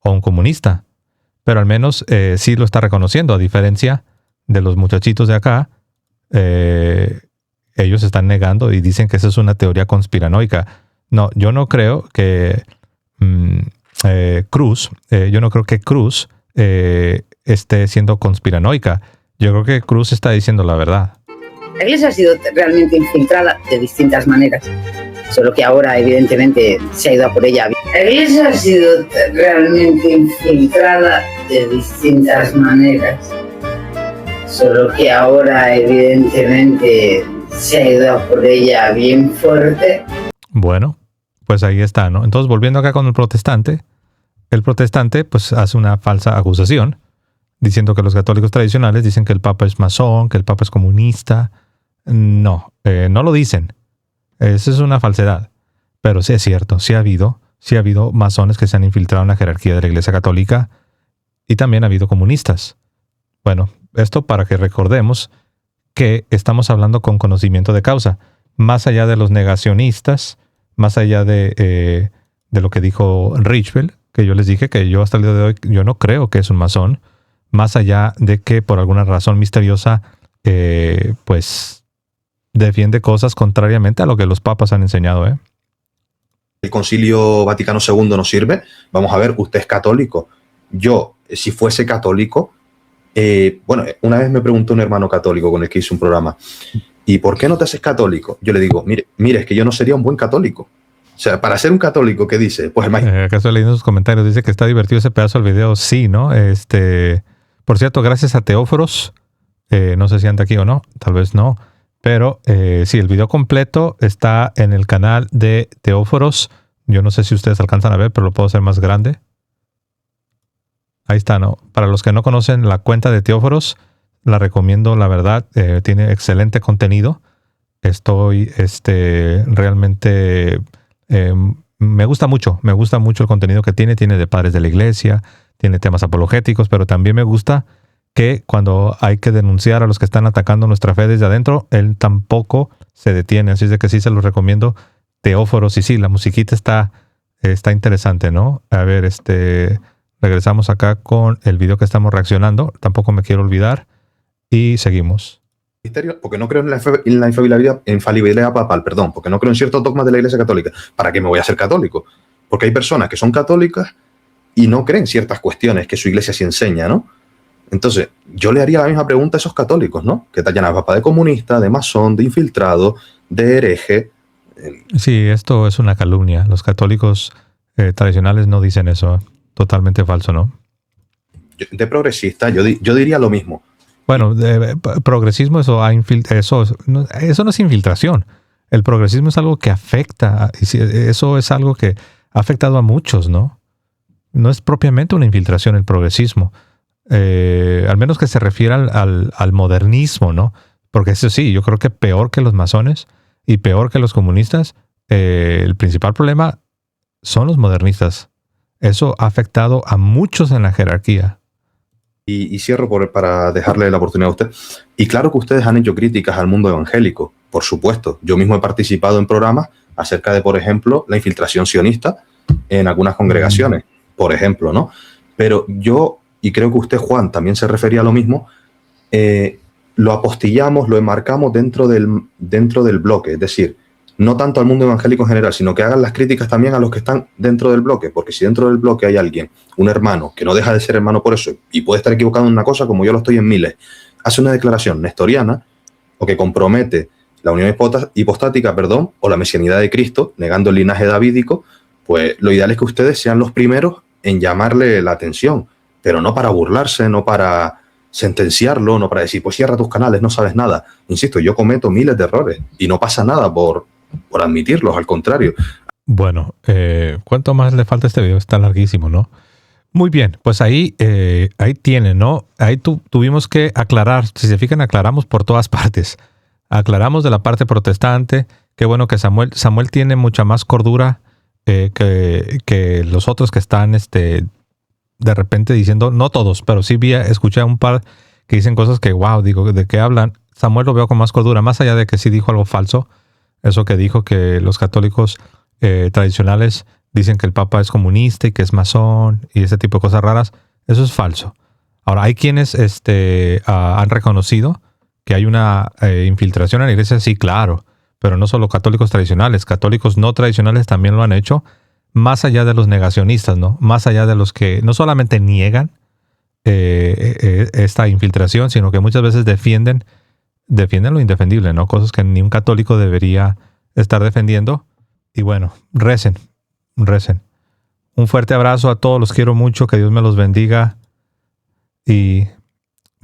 o un comunista. Pero al menos sí lo está reconociendo, a diferencia de los muchachitos de acá. Ellos están negando y dicen que esa es una teoría conspiranoica. No, yo no creo que Cruz esté siendo conspiranoica. Yo creo que Cruz está diciendo la verdad. La Iglesia ha sido realmente infiltrada de distintas maneras, solo que ahora evidentemente se ha ido a por ella. La Iglesia ha sido realmente infiltrada de distintas maneras. Solo que ahora evidentemente se ha ido a por ella bien fuerte. Bueno, pues ahí está, ¿no? Entonces, volviendo acá con el protestante pues hace una falsa acusación diciendo que los católicos tradicionales dicen que el Papa es masón, que el Papa es comunista. No, no lo dicen. Esa es una falsedad. Pero sí es cierto, sí ha habido masones que se han infiltrado en la jerarquía de la Iglesia Católica y también ha habido comunistas. Bueno, esto para que recordemos que estamos hablando con conocimiento de causa, más allá de los negacionistas, más allá de lo que dijo Richfield, que yo les dije que yo hasta el día de hoy yo no creo que es un masón, más allá de que por alguna razón misteriosa pues defiende cosas contrariamente a lo que los papas han enseñado. El Concilio Vaticano II no sirve. Vamos a ver, usted es católico. Yo, si fuese católico, bueno, una vez me preguntó un hermano católico con el que hice un programa, ¿y por qué no te haces católico? Yo le digo, mire, es que yo no sería un buen católico. O sea, para ser un católico, ¿qué dice? Pues acá estoy leyendo sus comentarios, dice que está divertido ese pedazo del video. Sí, ¿no? Por cierto, gracias a Teóforos, no sé si anda aquí o no, tal vez no, pero sí, el video completo está en el canal de Teóforos. Yo no sé si ustedes alcanzan a ver, pero lo puedo hacer más grande. Ahí está, ¿no? Para los que no conocen la cuenta de Teóforos, la recomiendo, la verdad. Tiene excelente contenido. Estoy realmente... me gusta mucho el contenido que tiene. Tiene de padres de la iglesia, tiene temas apologéticos, pero también me gusta que cuando hay que denunciar a los que están atacando nuestra fe desde adentro, él tampoco se detiene. Así es de que sí se los recomiendo. Teóforos, y sí, la musiquita está interesante, ¿no? A ver, regresamos acá con el video que estamos reaccionando. Tampoco me quiero olvidar. Y seguimos. Porque no creo en la infalibilidad papal, perdón, porque no creo en ciertos dogmas de la Iglesia Católica. ¿Para qué me voy a hacer católico? Porque hay personas que son católicas y no creen ciertas cuestiones que su iglesia sí enseña, ¿no? Entonces, yo le haría la misma pregunta a esos católicos, ¿no? Que tallan al Papa de comunista, de masón, de infiltrado, de hereje. Sí, esto es una calumnia. Los católicos tradicionales no dicen eso. Totalmente falso, ¿no? De progresista, yo diría lo mismo. Bueno, progresismo, eso no es infiltración. El progresismo es algo que afecta, eso es algo que ha afectado a muchos, ¿no? No es propiamente una infiltración el progresismo, al menos que se refiera al modernismo, ¿no? Porque eso sí, yo creo que peor que los masones y peor que los comunistas, el principal problema son los modernistas. Eso ha afectado a muchos en la jerarquía. Y cierro para dejarle la oportunidad a usted. Y claro que ustedes han hecho críticas al mundo evangélico, por supuesto. Yo mismo he participado en programas acerca de, por ejemplo, la infiltración sionista en algunas congregaciones, por ejemplo, ¿no? Pero yo, y creo que usted, Juan, también se refería a lo mismo, lo apostillamos, lo enmarcamos dentro del bloque, es decir, no tanto al mundo evangélico en general, sino que hagan las críticas también a los que están dentro del bloque, porque si dentro del bloque hay alguien, un hermano, que no deja de ser hermano por eso, y puede estar equivocado en una cosa, como yo lo estoy en miles, hace una declaración nestoriana, o que compromete la unión hipostática, o la mesianidad de Cristo, negando el linaje davídico, pues lo ideal es que ustedes sean los primeros en llamarle la atención, pero no para burlarse, no para sentenciarlo, no para decir, pues cierra tus canales, no sabes nada. Insisto, yo cometo miles de errores y no pasa nada por admitirlos, al contrario. Bueno, ¿cuánto más le falta a este video? Está larguísimo, ¿no? Muy bien, pues ahí tienen, ¿no? Ahí tuvimos que aclarar, si se fijan, aclaramos por todas partes. Aclaramos de la parte protestante, qué bueno que Samuel tiene mucha más cordura que los otros que están de repente diciendo, no todos, pero sí escuché a un par que dicen cosas que, wow, digo, ¿de qué hablan? Samuel lo veo con más cordura, más allá de que sí dijo algo falso. Eso que dijo que los católicos tradicionales dicen que el Papa es comunista y que es masón y ese tipo de cosas raras. Eso es falso. Ahora, hay quienes han reconocido que hay una infiltración en la iglesia, sí, claro, pero no solo católicos tradicionales, católicos no tradicionales también lo han hecho, más allá de los negacionistas, ¿no? Más allá de los que no solamente niegan esta infiltración, sino que muchas veces defienden lo indefendible, ¿no? Cosas que ni un católico debería estar defendiendo. Y bueno, recen. Un fuerte abrazo a todos, los quiero mucho, que Dios me los bendiga. Y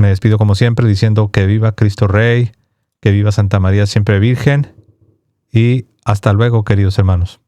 Me despido como siempre diciendo que viva Cristo Rey, que viva Santa María siempre Virgen y hasta luego, queridos hermanos.